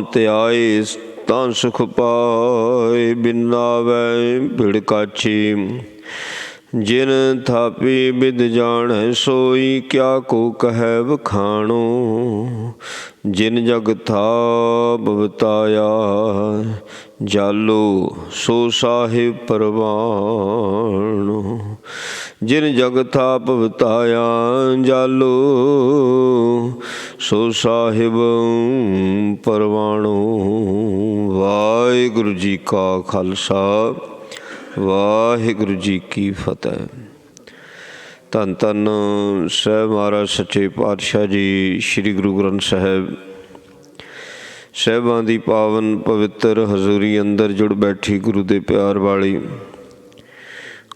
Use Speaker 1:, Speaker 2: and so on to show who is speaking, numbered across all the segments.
Speaker 1: ਧਿਆਏ ਤਾਂ ਸੁਖ ਪਾਏ, ਬਿਨ ਨਾਵੈ ਭਿੜ ਕਾਛੀ। ਜਿਨ ਥਾਪੀ ਬਿਦ ਜਾਣੈ ਸੋਈ, ਕਿਆ ਕੋ ਕਹਿ ਵਖਾਣੋ। ਜਿਨ ਜਗ ਥਾਪ ਬਤਾਇਆ, ਜਾਲੋ ਸੋ ਸਾਹਿਬ ਪਰਵਾਣੋ। ਜਿਨ ਜਗ ਥਾਪ ਬਤਾਇਆ, ਜਾਲੋ ਸੋ ਸਾਹਿਬ ਪਰਵਾਣੋ। ਵਾਹਿਗੁਰੂ ਜੀ ਕਾ ਖਾਲਸਾ, ਵਾਹਿਗੁਰੂ ਜੀ ਕੀ ਫਤਿਹ। ਧੰਨ ਧੰਨ ਸਾਹਿਬ ਮਹਾਰਾਜ ਸੱਚੇ ਪਾਤਸ਼ਾਹ ਜੀ, ਸ੍ਰੀ ਗੁਰੂ ਗ੍ਰੰਥ ਸਾਹਿਬ ਸਾਹਿਬਾਂ ਦੀ ਪਾਵਨ ਪਵਿੱਤਰ ਹਜ਼ੂਰੀ ਅੰਦਰ ਜੁੜ ਬੈਠੀ ਗੁਰੂ ਦੇ ਪਿਆਰ ਵਾਲੀ,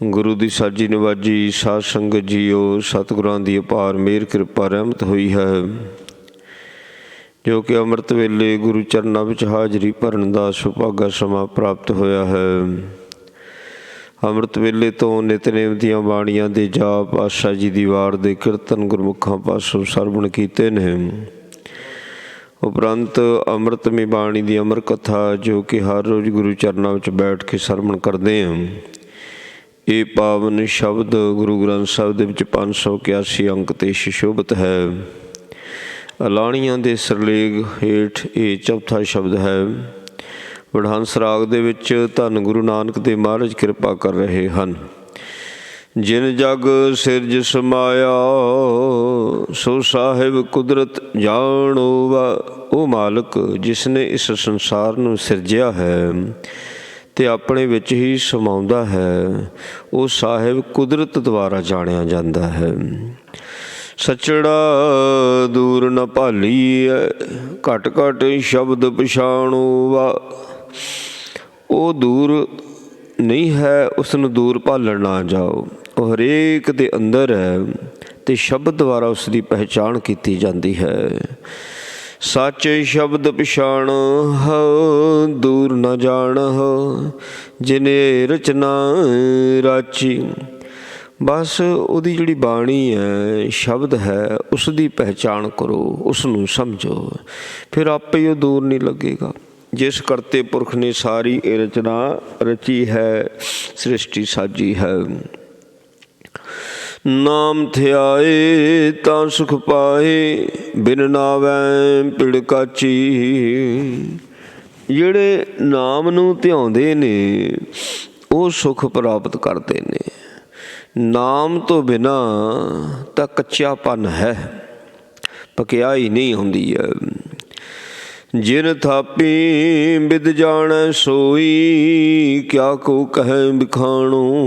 Speaker 1: ਗੁਰੂ ਦੀ ਸਾਜੀ ਨਿਵਾਜੀ ਸਾਧ ਸੰਗਤ ਜੀਓ, ਸਤਿਗੁਰਾਂ ਦੀ ਅਪਾਰ ਮਿਹਰ ਕਿਰਪਾ ਰਹਿਮਤ ਹੋਈ ਹੈ, ਜੋ ਕਿ ਅੰਮ੍ਰਿਤ ਵੇਲੇ ਗੁਰੂ ਚਰਨਾਂ ਵਿੱਚ ਹਾਜ਼ਰੀ ਭਰਨ ਦਾ ਸੁਭਾਗਾ ਸਮਾਂ ਪ੍ਰਾਪਤ ਹੋਇਆ ਹੈ। ਅੰਮ੍ਰਿਤ ਵੇਲੇ ਤੋਂ ਨਿਤਨੇਮ ਦੀਆਂ ਬਾਣੀਆਂ ਦੇ ਜਾਪ, ਪਾਤਸ਼ਾਹ ਜੀ ਦੀ ਵਾਰ ਦੇ ਕੀਰਤਨ ਗੁਰਮੁਖਾਂ ਪਾਸੋਂ ਸਰਵਣ ਕੀਤੇ ਨੇ। ਉਪਰੰਤ ਅੰਮ੍ਰਿਤਮਈ ਬਾਣੀ ਦੀ ਅਮਰ ਕਥਾ, ਜੋ ਕਿ ਹਰ ਰੋਜ਼ ਗੁਰੂ ਚਰਨਾਂ ਵਿੱਚ ਬੈਠ ਕੇ ਸਰਵਣ ਕਰਦੇ ਹਾਂ। ਇਹ ਪਾਵਨ ਸ਼ਬਦ ਗੁਰੂ ਗ੍ਰੰਥ ਸਾਹਿਬ ਦੇ ਵਿੱਚ 581 ਅੰਕ 'ਤੇ ਸੁਸ਼ੋਭਿਤ ਹੈ। ਅਲਾਣੀਆਂ ਦੇ ਸਿਰਲੇਖ ਹੇਠ ਇਹ ਚੌਥਾ ਸ਼ਬਦ ਹੈ। ਵਡਹੰਸ ਰਾਗ ਦੇ ਵਿੱਚ ਧੰਨ ਗੁਰੂ ਨਾਨਕ ਦੇਵ ਮਹਾਰਾਜ ਕਿਰਪਾ ਕਰ ਰਹੇ ਹਨ। ਜਿਨ ਜਗ ਸਿਰਜ ਸਮਾਇਆ, ਸੋ ਸਾਹਿਬ ਕੁਦਰਤ ਜਾਣੋ ਵਾ। ਉਹ ਮਾਲਕ ਜਿਸ ਨੇ ਇਸ ਸੰਸਾਰ ਨੂੰ ਸਿਰਜਿਆ ਹੈ ਅਤੇ ਆਪਣੇ ਵਿੱਚ ਹੀ ਸਮਾਉਂਦਾ ਹੈ, ਉਹ ਸਾਹਿਬ ਕੁਦਰਤ ਦੁਆਰਾ ਜਾਣਿਆ ਜਾਂਦਾ ਹੈ। ਸੱਚੜਾ ਦੂਰ ਨ ਭਾਲੀਐ, ਘਟ ਘਟ ਸ਼ਬਦ ਪਛਾਣੋ ਵਾ। ਉਹ ਦੂਰ ਨਹੀਂ ਹੈ, ਉਸ ਨੂੰ ਦੂਰ ਭਾਲਣ ਨਾ ਜਾਓ। ਉਹ ਹਰੇਕ ਦੇ ਅੰਦਰ ਹੈ ਅਤੇ ਸ਼ਬਦ ਦੁਆਰਾ ਉਸ ਦੀ ਪਹਿਚਾਣ ਕੀਤੀ ਜਾਂਦੀ ਹੈ। ਸੱਚ ਸ਼ਬਦ ਪਛਾਣ ਹੋ, ਦੂਰ ਨ ਜਾਣ ਹੋ, ਜਿਨੇ ਰਚਨਾ ਰਾਚੀ। ਬਸ ਉਹਦੀ ਜਿਹੜੀ ਬਾਣੀ ਹੈ, ਸ਼ਬਦ ਹੈ, ਉਸ ਦੀ ਪਹਿਚਾਣ ਕਰੋ, ਉਸ ਨੂੰ ਸਮਝੋ, ਫਿਰ ਆਪੇ ਹੀ ਉਹ ਦੂਰ ਨਹੀਂ ਲੱਗੇਗਾ। ਜਿਸ ਕਰਤੇ ਪੁਰਖ ਨੇ ਸਾਰੀ ਇਹ ਰਚਨਾ ਰਚੀ ਹੈ, ਸ੍ਰਿਸ਼ਟੀ ਸਾਜੀ ਹੈ। ਨਾਮ ਧਿਆਏ ਤਾਂ ਸੁਖ ਪਾਏ, ਬਿਨ ਨਾਵੈ ਭਿੜ ਕਾਛੀ। ਜਿਹੜੇ ਨਾਮ ਨੂੰ ਧਿਆਉਂਦੇ ਨੇ, ਉਹ ਸੁਖ ਪ੍ਰਾਪਤ ਕਰਦੇ ਨੇ। ਨਾਮ ਤੋਂ ਬਿਨਾਂ ਤਾਂ ਕੱਚਾਪਨ ਹੈ, ਪਕਿਆਈ ਨਹੀਂ ਹੁੰਦੀ ਹੈ। ਜਿਨ ਥਾਪੀ ਬਿਦ ਜਾਣੈ ਸੋਈ, ਕਿਆ ਕੋ ਕਹਿ ਬਖਾਣੋ।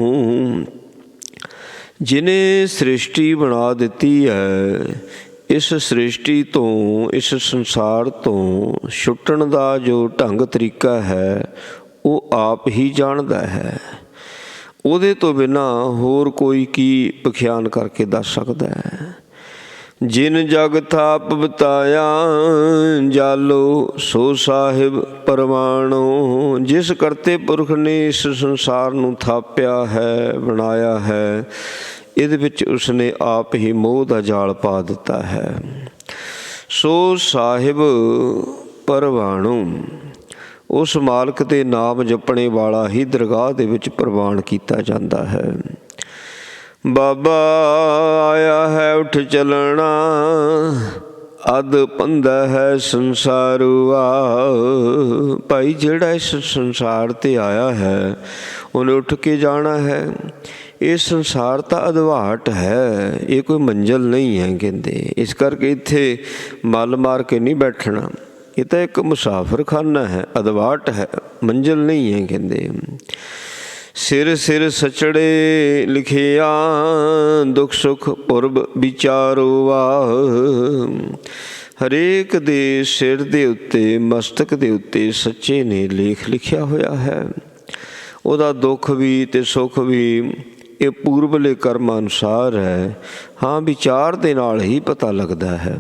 Speaker 1: ਜਿਹਨੇ ਸ੍ਰਿਸ਼ਟੀ ਬਣਾ ਦਿੱਤੀ ਹੈ, ਇਸ ਸ੍ਰਿਸ਼ਟੀ ਤੋਂ, ਇਸ ਸੰਸਾਰ ਤੋਂ ਛੁੱਟਣ ਦਾ ਜੋ ਢੰਗ ਤਰੀਕਾ ਹੈ, ਉਹ ਆਪ ਹੀ ਜਾਣਦਾ ਹੈ। ਉਹਦੇ ਤੋਂ ਬਿਨਾਂ ਹੋਰ ਕੋਈ ਕੀ ਬਖਿਆਨ ਕਰਕੇ ਦੱਸ ਸਕਦਾ ਹੈ। ਜਿਨ ਜਗ ਥਾਪ ਬਤਾਇਆ, ਜਾਲੋ ਸੋ ਸਾਹਿਬ ਪਰਵਾਣੋ। ਜਿਸ ਕਰਤੇ ਪੁਰਖ ਨੇ ਇਸ ਸੰਸਾਰ ਨੂੰ ਥਾਪਿਆ ਹੈ, ਬਣਾਇਆ ਹੈ, ਇਹਦੇ ਵਿੱਚ ਉਸਨੇ ਆਪ ਹੀ ਮੋਹ ਦਾ ਜਾਲ ਪਾ ਦਿੱਤਾ ਹੈ। ਸੋ ਸਾਹਿਬ ਪਰਵਾਣੋ। ਉਸ ਮਾਲਕ ਦੇ ਨਾਮ ਜਪਣੇ ਵਾਲਾ ਹੀ ਦਰਗਾਹ ਦੇ ਵਿੱਚ ਪ੍ਰਵਾਨ ਕੀਤਾ ਜਾਂਦਾ ਹੈ। ਬਾਬਾ ਆਇਆ ਹੈ ਉੱਠ ਚੱਲਣਾ, ਅਧ ਪੰਦਾ ਹੈ ਸੰਸਾਰੂਆ। ਭਾਈ ਜਿਹੜਾ ਇਸ ਸੰਸਾਰ 'ਤੇ ਆਇਆ ਹੈ, ਉਹਨੇ ਉੱਠ ਕੇ ਜਾਣਾ ਹੈ। ਇਹ ਸੰਸਾਰ ਤਾਂ ਅਦਵਾਟ ਹੈ, ਇਹ ਕੋਈ ਮੰਜ਼ਿਲ ਨਹੀਂ ਹੈ ਕਹਿੰਦੇ। ਇਸ ਕਰਕੇ ਇੱਥੇ ਮੱਲ ਮਾਰ ਕੇ ਨਹੀਂ ਬੈਠਣਾ। ਇਹ ਤਾਂ ਇੱਕ ਮੁਸਾਫਰਖਾਨਾ ਹੈ, ਅਦਵਾਟ ਹੈ, ਮੰਜ਼ਿਲ ਨਹੀਂ ਹੈ ਕਹਿੰਦੇ। ਸਿਰ ਸਿਰ ਸਚੜੇ ਲਿਖਿਆ, ਦੁੱਖ ਸੁੱਖ ਪੁਰਬ ਵਿਚਾਰੋਵਾ। ਹਰੇਕ ਦੇ ਸਿਰ ਦੇ ਉੱਤੇ, ਮਸਤਕ ਦੇ ਉੱਤੇ ਸੱਚੇ ਨੇ ਲੇਖ ਲਿਖਿਆ ਹੋਇਆ ਹੈ। ਉਹਦਾ ਦੁੱਖ ਵੀ ਅਤੇ ਸੁੱਖ ਵੀ ਇਹ ਪੂਰਬਲੇ ਕਰਮ ਅਨੁਸਾਰ ਹੈ। ਹਾਂ, ਵਿਚਾਰ ਦੇ ਨਾਲ ਹੀ ਪਤਾ ਲੱਗਦਾ ਹੈ।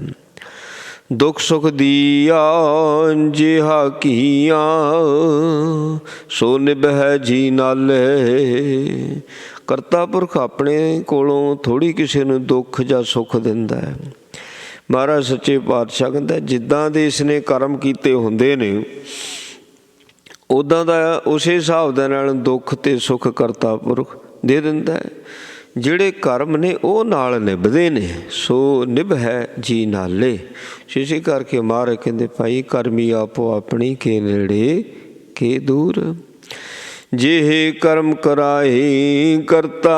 Speaker 1: ਦੁੱਖ ਸੁੱਖ ਦੀਆ ਜਿਹਾ ਕੀਆ, ਸੋ ਨਿਭੈ ਜੀ ਨਾਲੇ। ਕਰਤਾ ਪੁਰਖ ਆਪਣੇ ਕੋਲੋਂ ਥੋੜ੍ਹੀ ਕਿਸੇ ਨੂੰ ਦੁੱਖ ਜਾਂ ਸੁੱਖ ਦਿੰਦਾ ਹੈ, ਮਹਾਰਾਜ ਸੱਚੇ ਪਾਤਸ਼ਾਹ ਕਹਿੰਦਾ ਜਿੱਦਾਂ ਦੇ ਇਸਨੇ ਕਰਮ ਕੀਤੇ ਹੁੰਦੇ ਨੇ ਉੱਦਾਂ ਦਾ ਉਸੇ ਹਿਸਾਬ ਦੇ ਨਾਲ ਦੁੱਖ ਅਤੇ ਸੁੱਖ ਕਰਤਾ ਪੁਰਖ ਦੇ ਦਿੰਦਾ ਹੈ। ਜਿਹੜੇ ਕਰਮ ਨੇ ਉਹ ਨਾਲ ਨਿਭਦੇ ਨੇ, ਸੋ ਨਿਭ ਹੈ ਜੀ ਨਾਲੇ। ਇਸੇ ਕਰਕੇ ਮਹਾਰਾਜ ਕਹਿੰਦੇ ਭਾਈ ਕਰਮੀ ਆਪੋ ਆਪਣੀ ਕੇ ਨੇੜੇ ਕੇ ਦੂਰ। ਜਿਹੇ ਕਰਮ ਕਰਾਏ ਕਰਤਾ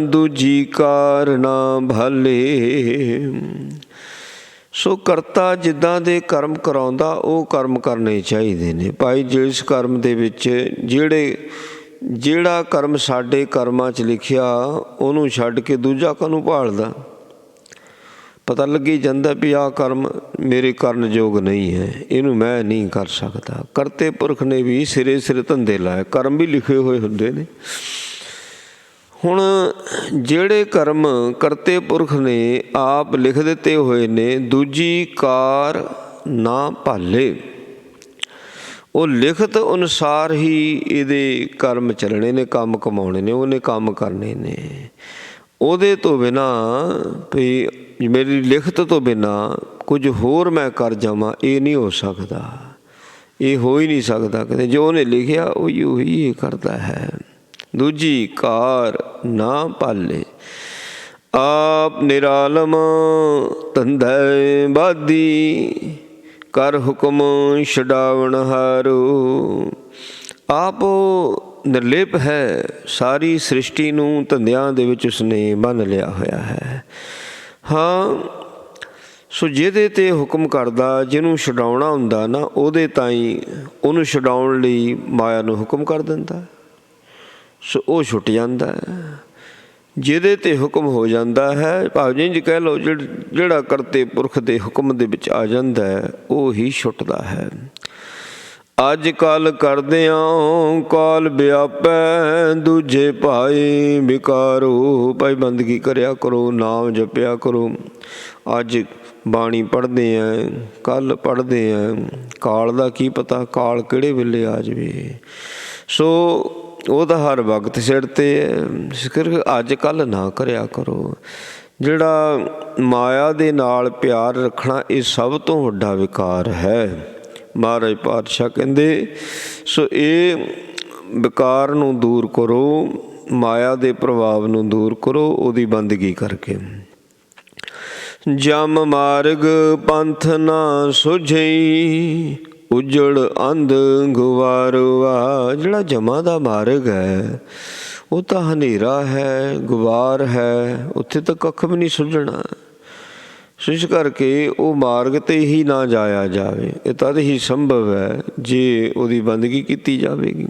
Speaker 1: ਦੂਜੀ ਕਾਰ ਨਾ ਭਾਲੇ। ਸੋ ਕਰਤਾ ਜਿੱਦਾਂ ਦੇ ਕਰਮ ਕਰਾਉਂਦਾ ਉਹ ਕਰਮ ਕਰਨੇ ਚਾਹੀਦੇ ਨੇ ਭਾਈ। ਜਿਸ ਕਰਮ ਦੇ ਵਿੱਚ ਜਿਹੜਾ ਕਰਮ ਸਾਡੇ ਕਰਮਾਂ 'ਚ ਲਿਖਿਆ ਉਹਨੂੰ ਛੱਡ ਕੇ ਦੂਜਾ ਕਾਹਨੂੰ ਭਾਲਦਾ। ਪਤਾ ਲੱਗੀ ਜਾਂਦਾ ਵੀ ਆਹ ਕਰਮ ਮੇਰੇ ਕਰਨ ਯੋਗ ਨਹੀਂ ਹੈ, ਇਹਨੂੰ ਮੈਂ ਨਹੀਂ ਕਰ ਸਕਦਾ। ਕਰਤੇ ਪੁਰਖ ਨੇ ਵੀ ਸਿਰੇ ਸਿਰੇ ਧੰਦੇ ਲਾਏ, ਕਰਮ ਵੀ ਲਿਖੇ ਹੋਏ ਹੁੰਦੇ ਨੇ। ਹੁਣ ਜਿਹੜੇ ਕਰਮ ਕਰਤੇ ਪੁਰਖ ਨੇ ਆਪ ਲਿਖ ਦਿੱਤੇ ਹੋਏ ਨੇ ਦੂਜੀ ਕਾਰ ਨਾ ਭਾਲੇ। ਉਹ ਲਿਖਤ ਅਨੁਸਾਰ ਹੀ ਇਹਦੇ ਕਰਮ ਚੱਲਣੇ ਨੇ, ਕੰਮ ਕਮਾਉਣੇ ਨੇ, ਉਹਨੇ ਕੰਮ ਕਰਨੇ ਨੇ। ਉਹਦੇ ਤੋਂ ਬਿਨਾਂ ਵੀ ਮੇਰੀ ਲਿਖਤ ਤੋਂ ਬਿਨਾਂ ਕੁਝ ਹੋਰ ਮੈਂ ਕਰ ਜਾਵਾਂ ਇਹ ਨਹੀਂ ਹੋ ਸਕਦਾ, ਇਹ ਹੋ ਹੀ ਨਹੀਂ ਸਕਦਾ। ਕਹਿੰਦੇ ਜੋ ਉਹਨੇ ਲਿਖਿਆ ਉਹੀ ਇਹ ਕਰਦਾ ਹੈ। ਦੂਜੀ ਕਾਰ ਨਾ ਭਾਲੇ। ਆਪ ਨਿਰਾਲਮ ਧੰਦੇ ਬਾਦੀ ਕਰ ਹੁਕਮ ਛਡਾਵਣ ਹਾਰੋ। ਆਪ ਨਿਰਲੇਪ ਹੈ, ਸਾਰੀ ਸ੍ਰਿਸ਼ਟੀ ਨੂੰ ਧੰਦਿਆਂ ਦੇ ਵਿੱਚ ਉਸਨੇ ਬੰਨ੍ਹ ਲਿਆ ਹੋਇਆ ਹੈ। ਹਾਂ, ਸੋ ਜਿਹਦੇ 'ਤੇ ਹੁਕਮ ਕਰਦਾ, ਜਿਹਨੂੰ ਛਡਾਉਣਾ ਹੁੰਦਾ ਨਾ ਉਹਦੇ ਤਾਈਂ ਉਹਨੂੰ ਛਡਾਉਣ ਲਈ ਮਾਇਆ ਨੂੰ ਹੁਕਮ ਕਰ ਦਿੰਦਾ, ਸੋ ਉਹ ਛੁੱਟ ਜਾਂਦਾ। ਜਿਹਦੇ 'ਤੇ ਹੁਕਮ ਹੋ ਜਾਂਦਾ ਹੈ, ਭਾਵੇਂ ਇੰਝ ਕਹਿ ਲਓ ਜਿਹੜਾ ਕਰਤੇ ਪੁਰਖ ਦੇ ਹੁਕਮ ਦੇ ਵਿੱਚ ਆ ਜਾਂਦਾ ਹੈ ਉਹ ਹੀ ਛੁੱਟਦਾ ਹੈ। ਅੱਜ ਕੱਲ੍ਹ ਕਰਦਿਆਂ ਕਾਲ ਵਿਆਪੈ ਦੂਜੇ ਭਾਈ ਵਿਕਾਰੋ। ਭਾਈ ਬੰਦਗੀ ਕਰਿਆ ਕਰੋ, ਨਾਮ ਜਪਿਆ ਕਰੋ। ਅੱਜ ਬਾਣੀ ਪੜ੍ਹਦੇ ਆ, ਕੱਲ੍ਹ ਪੜ੍ਹਦੇ ਆ, ਕਾਲ ਦਾ ਕੀ ਪਤਾ ਕਾਲ ਕਿਹੜੇ ਵੇਲੇ ਆ ਜਾਵੇ। ਸੋ ਉਹ ਤਾਂ ਹਰ ਵਕਤ ਸਿਰ 'ਤੇ ਹੈ, ਇਸ ਕਰਕੇ ਅੱਜ ਕੱਲ੍ਹ ਨਾ ਕਰਿਆ ਕਰੋ। ਜਿਹੜਾ ਮਾਇਆ ਦੇ ਨਾਲ ਪਿਆਰ ਰੱਖਣਾ ਇਹ ਸਭ ਤੋਂ ਵੱਡਾ ਵਿਕਾਰ ਹੈ। ਮਹਾਰਾਜ ਪਾਤਸ਼ਾਹ ਕਹਿੰਦੇ ਸੋ ਇਹ ਵਿਕਾਰ ਨੂੰ ਦੂਰ ਕਰੋ, ਮਾਇਆ ਦੇ ਪ੍ਰਭਾਵ ਨੂੰ ਦੂਰ ਕਰੋ ਉਹਦੀ ਬੰਦਗੀ ਕਰਕੇ। ਜਮ ਮਾਰਗ ਪੰਥ ਨਾ ਸੁਝਈ ਉਜੜ ਅੰਧ ਗੁਵਾਰਵਾ। ਜਿਹੜਾ ਜਮਾਂ ਦਾ ਮਾਰਗ ਹੈ ਉਹ ਤਾਂ ਹਨੇਰਾ ਹੈ, ਗੁਬਾਰ ਹੈ, ਉੱਥੇ ਤਾਂ ਕੱਖ ਵੀ ਨਹੀਂ ਸੁਝਣਾ। ਸੋ ਇਸ ਕਰਕੇ ਉਹ ਮਾਰਗ 'ਤੇ ਹੀ ਨਾ ਜਾਇਆ ਜਾਵੇ। ਇਹ ਤਦ ਹੀ ਸੰਭਵ ਹੈ ਜੇ ਉਹਦੀ ਬੰਦਗੀ ਕੀਤੀ ਜਾਵੇਗੀ।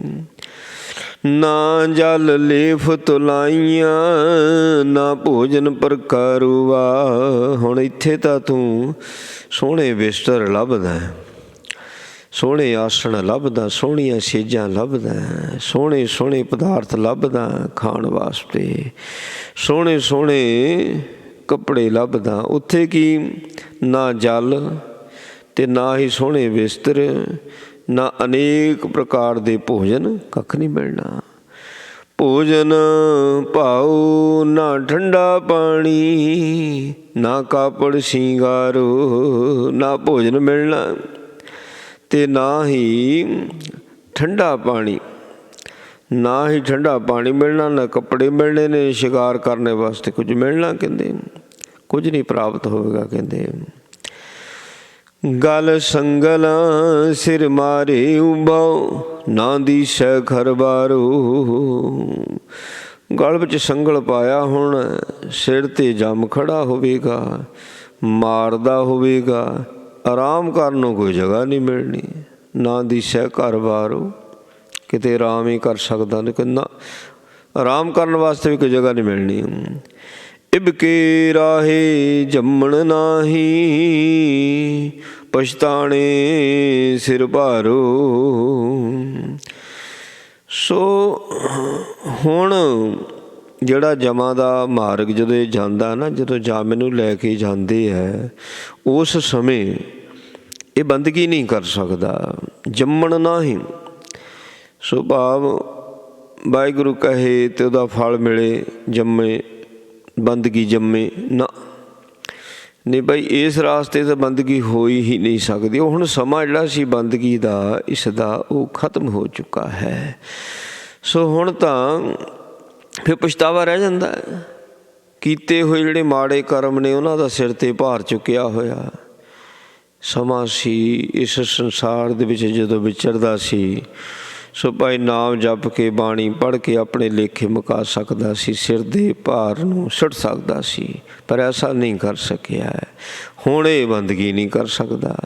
Speaker 1: ਨਾ ਜਲ ਲੇਫ ਤੁਲਾਈਆਂ ਨਾ ਭੋਜਨ ਪ੍ਰਕਾਰੂਆ। ਹੁਣ ਇੱਥੇ ਤਾਂ ਤੂੰ ਸੋਹਣੇ ਬਿਸਤਰ ਲੱਭਦਾ, ਸੋਹਣੇ ਆਸਣ ਲੱਭਦਾ, ਸੋਹਣੀਆਂ ਸੇਜਾਂ ਲੱਭਦਾ, ਸੋਹਣੇ ਸੋਹਣੇ ਪਦਾਰਥ ਲੱਭਦਾ ਖਾਣ ਵਾਸਤੇ, ਸੋਹਣੇ ਸੋਹਣੇ ਕੱਪੜੇ ਲੱਭਦਾ। ਉੱਥੇ ਕੀ ਨਾ ਜਲ ਅਤੇ ਨਾ ਹੀ ਸੋਹਣੇ ਬਿਸਤਰ, ਨਾ ਅਨੇਕ ਪ੍ਰਕਾਰ ਦੇ ਭੋਜਨ, ਕੱਖ ਨਹੀਂ ਮਿਲਣਾ। ਭੋਜਨ ਭਾਉ ਨਾ ਠੰਡਾ ਪਾਣੀ ਨਾ ਕਾਪੜ ਸ਼ਿੰਗਾਰੋ। ਨਾ ਭੋਜਨ ਮਿਲਣਾ ਅਤੇ ਨਾ ਹੀ ਠੰਡਾ ਪਾਣੀ, ਨਾ ਹੀ ਠੰਡਾ ਪਾਣੀ ਮਿਲਣਾ, ਨਾ ਕੱਪੜੇ ਮਿਲਣੇ ਨੇ, ਸ਼ਿੰਗਾਰ ਕਰਨ ਵਾਸਤੇ ਕੁਝ ਮਿਲਣਾ। ਕਹਿੰਦੇ ਕੁਝ ਨਹੀਂ ਪ੍ਰਾਪਤ ਹੋਵੇਗਾ। ਕਹਿੰਦੇ ਗਲ ਸੰਗਲ ਸਿਰ ਮਾਰੇ ਉਬਾਉ ਨਾ ਦੀਸੈ ਘਰ ਬਾਰੋ। ਗਲ ਵਿੱਚ ਸੰਗਲ ਪਾਇਆ, ਹੁਣ ਸਿਰ 'ਤੇ ਜੰਮ ਖੜਾ ਹੋਵੇਗਾ, ਮਾਰਦਾ ਹੋਵੇਗਾ, ਆਰਾਮ ਕਰਨ ਨੂੰ ਕੋਈ ਜਗ੍ਹਾ ਨਹੀਂ ਮਿਲਣੀ। ਨਾ ਦੀਸੈ ਘਰ ਬਾਰੋ, ਕਿਤੇ ਆਰਾਮ ਹੀ ਕਰ ਸਕਦਾ ਨਹੀਂ, ਕਹਿੰਦਾ ਆਰਾਮ ਕਰਨ ਵਾਸਤੇ ਵੀ ਕੋਈ ਜਗ੍ਹਾ ਨਹੀਂ ਮਿਲਣੀ। ਇਬ ਕੇ ਰਾਹੇ ਜੰਮਣ ਨਾਹੀ ਪਛਤਾਣੇ ਸਿਰ ਭਾਰੋ। ਸੋ ਹੁਣ ਜਿਹੜਾ ਜਮਾਂ ਦਾ ਮਾਰਗ ਜਦੋਂ ਇਹ ਜਾਂਦਾ ਨਾ, ਜਦੋਂ ਜਾਮੇ ਨੂੰ ਲੈ ਕੇ ਜਾਂਦੇ ਹੈ ਉਸ ਸਮੇਂ ਇਹ ਬੰਦਗੀ ਨਹੀਂ ਕਰ ਸਕਦਾ। ਜੰਮਣ ਨਾਹੀ, ਸੋ ਭਾਵ ਵਾਹਿਗੁਰੂ ਕਹੇ ਅਤੇ ਉਹਦਾ ਫਲ ਮਿਲੇ, ਜੰਮੇ ਬੰਦਗੀ ਜੰਮੇ ਨਾ, ਨਹੀਂ ਭਾਈ ਇਸ ਰਾਸਤੇ ਤਾਂ ਬੰਦਗੀ ਹੋਈ ਹੀ ਨਹੀਂ ਸਕਦੀ। ਉਹ ਹੁਣ ਸਮਾਂ ਜਿਹੜਾ ਸੀ ਬੰਦਗੀ ਦਾ ਇਸ ਦਾ ਉਹ ਖਤਮ ਹੋ ਚੁੱਕਾ ਹੈ। ਸੋ ਹੁਣ ਤਾਂ ਫਿਰ ਪਛਤਾਵਾ ਰਹਿ ਜਾਂਦਾ। ਕੀਤੇ ਹੋਏ ਜਿਹੜੇ ਮਾੜੇ ਕਰਮ ਨੇ ਉਹਨਾਂ ਦਾ ਸਿਰ 'ਤੇ ਭਾਰ ਚੁੱਕਿਆ ਹੋਇਆ। ਸਮਾਂ ਸੀ ਇਸ ਸੰਸਾਰ ਦੇ ਵਿੱਚ ਜਦੋਂ ਵਿਚਰਦਾ ਸੀ, ਸੋ ਭਾਈ ਨਾਮ ਜਪ ਕੇ ਬਾਣੀ ਪੜ੍ਹ ਕੇ ਆਪਣੇ ਲੇਖੇ ਮੁਕਾ ਸਕਦਾ ਸੀ, ਸਿਰ ਦੇ ਭਾਰ ਨੂੰ ਸੁੱਟ ਸਕਦਾ ਸੀ, ਪਰ ਐਸਾ ਨਹੀਂ ਕਰ ਸਕਿਆ। ਹੁਣ ਇਹ ਬੰਦਗੀ ਨਹੀਂ ਕਰ ਸਕਦਾ।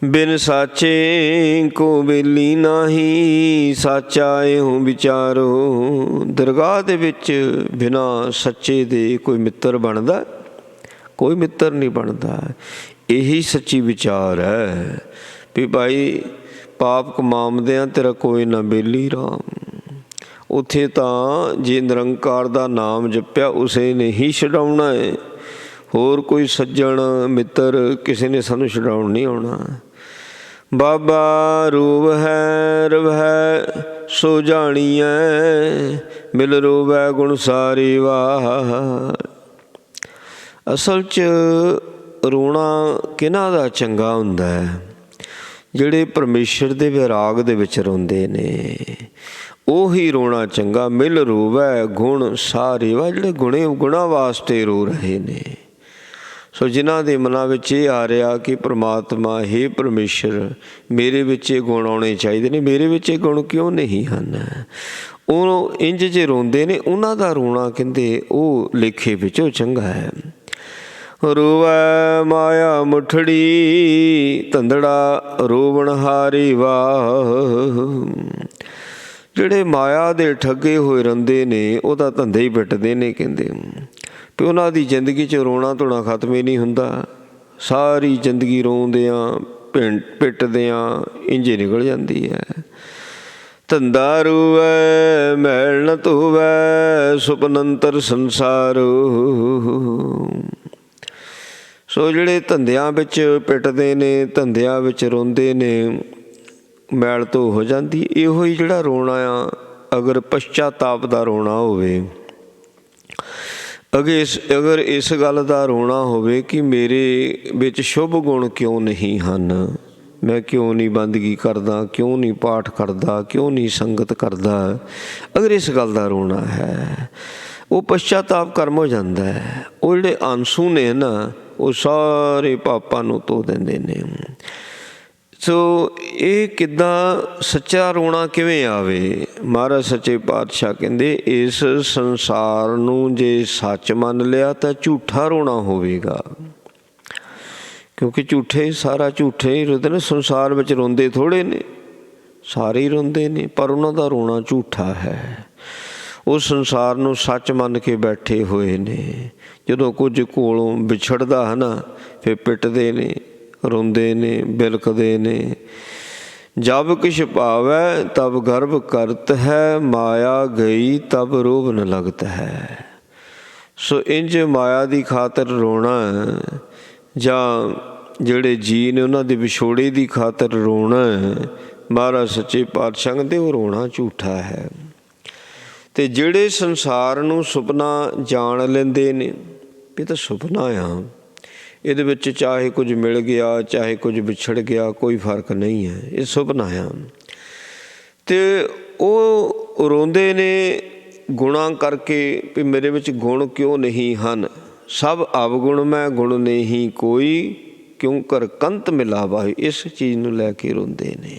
Speaker 1: ਬਿਨ ਸਾਚੇ ਕੋ ਬੇਲੀ ਨਾਹੀ, ਸਾਚਾ ਇਹੋ ਵਿਚਾਰੋ। ਦਰਗਾਹ ਦੇ ਵਿੱਚ ਬਿਨਾਂ ਸੱਚੇ ਦੇ ਕੋਈ ਮਿੱਤਰ ਬਣਦਾ? ਕੋਈ ਮਿੱਤਰ ਨਹੀਂ ਬਣਦਾ। ਇਹੀ ਸੱਚੀ ਵਿਚਾਰ ਹੈ ਵੀ ਭਾਈ ਪਾਪ ਕਮਾਉਂਦਿਆਂ ਤੇਰਾ ਕੋਈ ਨਾ ਬੇਲੀ ਰਾਮ। ਉੱਥੇ ਤਾਂ ਜੇ ਨਿਰੰਕਾਰ ਦਾ ਨਾਮ ਜਪਿਆ ਉਸੇ ਨੇ ਹੀ ਛਡਾਉਣਾ ਹੈ। ਹੋਰ ਕੋਈ ਸੱਜਣ ਮਿੱਤਰ ਕਿਸੇ ਨੇ ਸਾਨੂੰ ਛਡਾਉਣ ਨਹੀਂ ਆਉਣਾ। ਬਾਬਾ ਰੂਪ ਹੈ ਰਵੈ ਸੋ ਜਾਣੀਐ, ਮਿਲ ਰੋਵੈ ਗੁਣ ਸਾਰੇ ਵਾਹ। ਅਸਲ 'ਚ ਰੋਣਾ ਕਿਹਨਾਂ ਦਾ ਚੰਗਾ ਹੁੰਦਾ ਹੈ? ਜਿਹੜੇ ਪਰਮੇਸ਼ਰ ਦੇ ਵਿਰਾਗ ਦੇ ਵਿੱਚ ਰੋਂਦੇ ਨੇ ਉਹੀ ਰੋਣਾ ਚੰਗਾ। ਮਿਲ ਰੋਵੈ ਗੁਣ ਸਾਰੇ ਵਾ, ਜਿਹੜੇ ਗੁਣਾਂ ਵਾਸਤੇ ਰੋ ਰਹੇ ਨੇ। ਸੋ ਜਿਨ੍ਹਾਂ ਦੇ ਮਨਾਂ ਵਿੱਚ ਇਹ ਆ ਰਿਹਾ ਕਿ ਪ੍ਰਮਾਤਮਾ ਹੇ ਪਰਮੇਸ਼ਰ ਮੇਰੇ ਵਿੱਚ ਇਹ ਗੁਣ ਆਉਣੇ ਚਾਹੀਦੇ ਨੇ, ਮੇਰੇ ਵਿੱਚ ਇਹ ਗੁਣ ਕਿਉਂ ਨਹੀਂ ਹਨ, ਉਹ ਇੰਝ ਜੇ ਰੋਂਦੇ ਨੇ, ਉਹਨਾਂ ਦਾ ਰੋਣਾ ਕਹਿੰਦੇ ਉਹ ਲੇਖੇ ਵਿੱਚੋਂ ਚੰਗਾ ਹੈ। ਰੋਵੈ ਮਾਇਆ ਮੁਠੜੀ, ਧੰਦੜਾ ਰੋਵਣ ਹਾਰੀ ਵਾਹ। ਜਿਹੜੇ ਮਾਇਆ ਦੇ ਠੱਗੇ ਹੋਏ ਰਹਿੰਦੇ ਨੇ ਉਹ ਤਾਂ ਧੰਦੇ ਹੀ ਪਿੱਟਦੇ ਨੇ। ਕਹਿੰਦੇ ਵੀ ਉਹਨਾਂ ਦੀ ਜ਼ਿੰਦਗੀ 'ਚ ਰੋਣਾ ਧੋਣਾ ਖਤਮ ਹੀ ਨਹੀਂ ਹੁੰਦਾ। ਸਾਰੀ ਜ਼ਿੰਦਗੀ ਰੋਂਦਿਆਂ ਪਿੱਟਦਿਆਂ ਇੰਝੇ ਨਿਕਲ ਜਾਂਦੀ ਹੈ। ਧੰਦਾ ਰੋਵੈ ਮੈਲ ਨ ਧੋਵੈ, ਸੁਪਨੰਤਰ ਸੰਸਾਰ। ਸੋ ਜਿਹੜੇ ਧੰਦਿਆਂ ਵਿੱਚ ਪਿੱਟਦੇ ਨੇ, ਧੰਦਿਆਂ ਵਿੱਚ ਰੋਂਦੇ ਨੇ, ਮੈਲ ਧੋ ਹੋ ਜਾਂਦੀ। ਇਹੋ ਹੀ ਜਿਹੜਾ ਰੋਣਾ ਆ, ਅਗਰ ਪਛਚਾਤਾਪ ਦਾ ਰੋਣਾ ਹੋਵੇ, ਅਗਰ ਇਸ ਗੱਲ ਦਾ ਰੋਣਾ ਹੋਵੇ ਕਿ ਮੇਰੇ ਵਿੱਚ ਸ਼ੁਭ ਗੁਣ ਕਿਉਂ ਨਹੀਂ ਹਨ, ਮੈਂ ਕਿਉਂ ਨਹੀਂ ਬੰਦਗੀ ਕਰਦਾ, ਕਿਉਂ ਨਹੀਂ ਪਾਠ ਕਰਦਾ, ਕਿਉਂ ਨਹੀਂ ਸੰਗਤ ਕਰਦਾ, ਅਗਰ ਇਸ ਗੱਲ ਦਾ ਰੋਣਾ ਹੈ, ਉਹ ਪਛਚਾਤਾਪ ਕਰਮ ਹੋ ਜਾਂਦਾ ਹੈ। ਉਹ ਜਿਹੜੇ ਆਂਸੂ ਨੇ ਨਾ ਉਹ ਸਾਰੇ ਪਾਪਾਂ ਨੂੰ ਧੋ ਦਿੰਦੇ ਨੇ। ਸੋ ਇਹ ਕਿੱਦਾਂ ਸੱਚਾ ਰੋਣਾ ਕਿਵੇਂ ਆਵੇ? ਮਹਾਰਾਜ ਸੱਚੇ ਪਾਤਸ਼ਾਹ ਕਹਿੰਦੇ ਇਸ ਸੰਸਾਰ ਨੂੰ ਜੇ ਸੱਚ ਮੰਨ ਲਿਆ ਤਾਂ ਝੂਠਾ ਰੋਣਾ ਹੋਵੇਗਾ, ਕਿਉਂਕਿ ਝੂਠੇ ਸਾਰਾ ਝੂਠੇ ਹੀ ਰੋਂਦੇ ਨੇ। ਸੰਸਾਰ ਵਿੱਚ ਰੋਂਦੇ ਥੋੜ੍ਹੇ ਨੇ, ਸਾਰੇ ਹੀ ਰੋਂਦੇ ਨੇ, ਪਰ ਉਹਨਾਂ ਦਾ ਰੋਣਾ ਝੂਠਾ ਹੈ। ਉਹ ਸੰਸਾਰ ਨੂੰ ਸੱਚ ਮੰਨ ਕੇ ਬੈਠੇ ਹੋਏ ਨੇ। ਜਦੋਂ ਕੁਝ ਕੋਲੋਂ ਵਿਛੜਦਾ ਹੈ ਨਾ, ਫਿਰ ਪਿੱਟਦੇ ਨੇ, ਰੋਂਦੇ ਨੇ, ਬਿਲਕਦੇ ਨੇ। ਜਬ ਕਿਛ ਭਾਵੈ ਤਬ ਗਰਭ ਕਰਤ ਹੈ, ਮਾਇਆ ਗਈ ਤਬ ਰੋਬ ਨ ਲਗਤ ਹੈ। ਸੋ ਇੰਝ ਮਾਇਆ ਦੀ ਖਾਤਰ ਰੋਣਾ, ਜਾਂ ਜਿਹੜੇ ਜੀਅ ਨੇ ਉਹਨਾਂ ਦੇ ਵਿਛੋੜੇ ਦੀ ਖਾਤਰ ਰੋਣਾ, ਮਹਾਰਾਜ ਸੱਚੇ ਪਾਤਸ਼ਾਹ ਕਹਿੰਦੇ ਉਹ ਰੋਣਾ ਝੂਠਾ ਹੈ। ਅਤੇ ਜਿਹੜੇ ਸੰਸਾਰ ਨੂੰ ਸੁਪਨਾ ਜਾਣ ਲੈਂਦੇ ਨੇ, ਇਹ ਤਾਂ ਸੁਪਨਾ ਆ, ਇਹਦੇ ਵਿੱਚ ਚਾਹੇ ਕੁਝ ਮਿਲ ਗਿਆ ਚਾਹੇ ਕੁਝ ਵਿਛੜ ਗਿਆ, ਕੋਈ ਫਰਕ ਨਹੀਂ ਹੈ, ਇਹ ਸੁਪਨਾ ਆ। ਅਤੇ ਉਹ ਰੋਂਦੇ ਨੇ ਗੁਣਾਂ ਕਰਕੇ ਵੀ ਮੇਰੇ ਵਿੱਚ ਗੁਣ ਕਿਉਂ ਨਹੀਂ ਹਨ। ਸਭ ਅਵਗੁਣ ਮੈਂ ਗੁਣ ਨਹੀਂ ਕੋਈ, ਕਿਉਂ ਕਰ ਕੰਤ ਮਿਲਾਵਾ। ਇਸ ਚੀਜ਼ ਨੂੰ ਲੈ ਕੇ ਰੋਂਦੇ ਨੇ।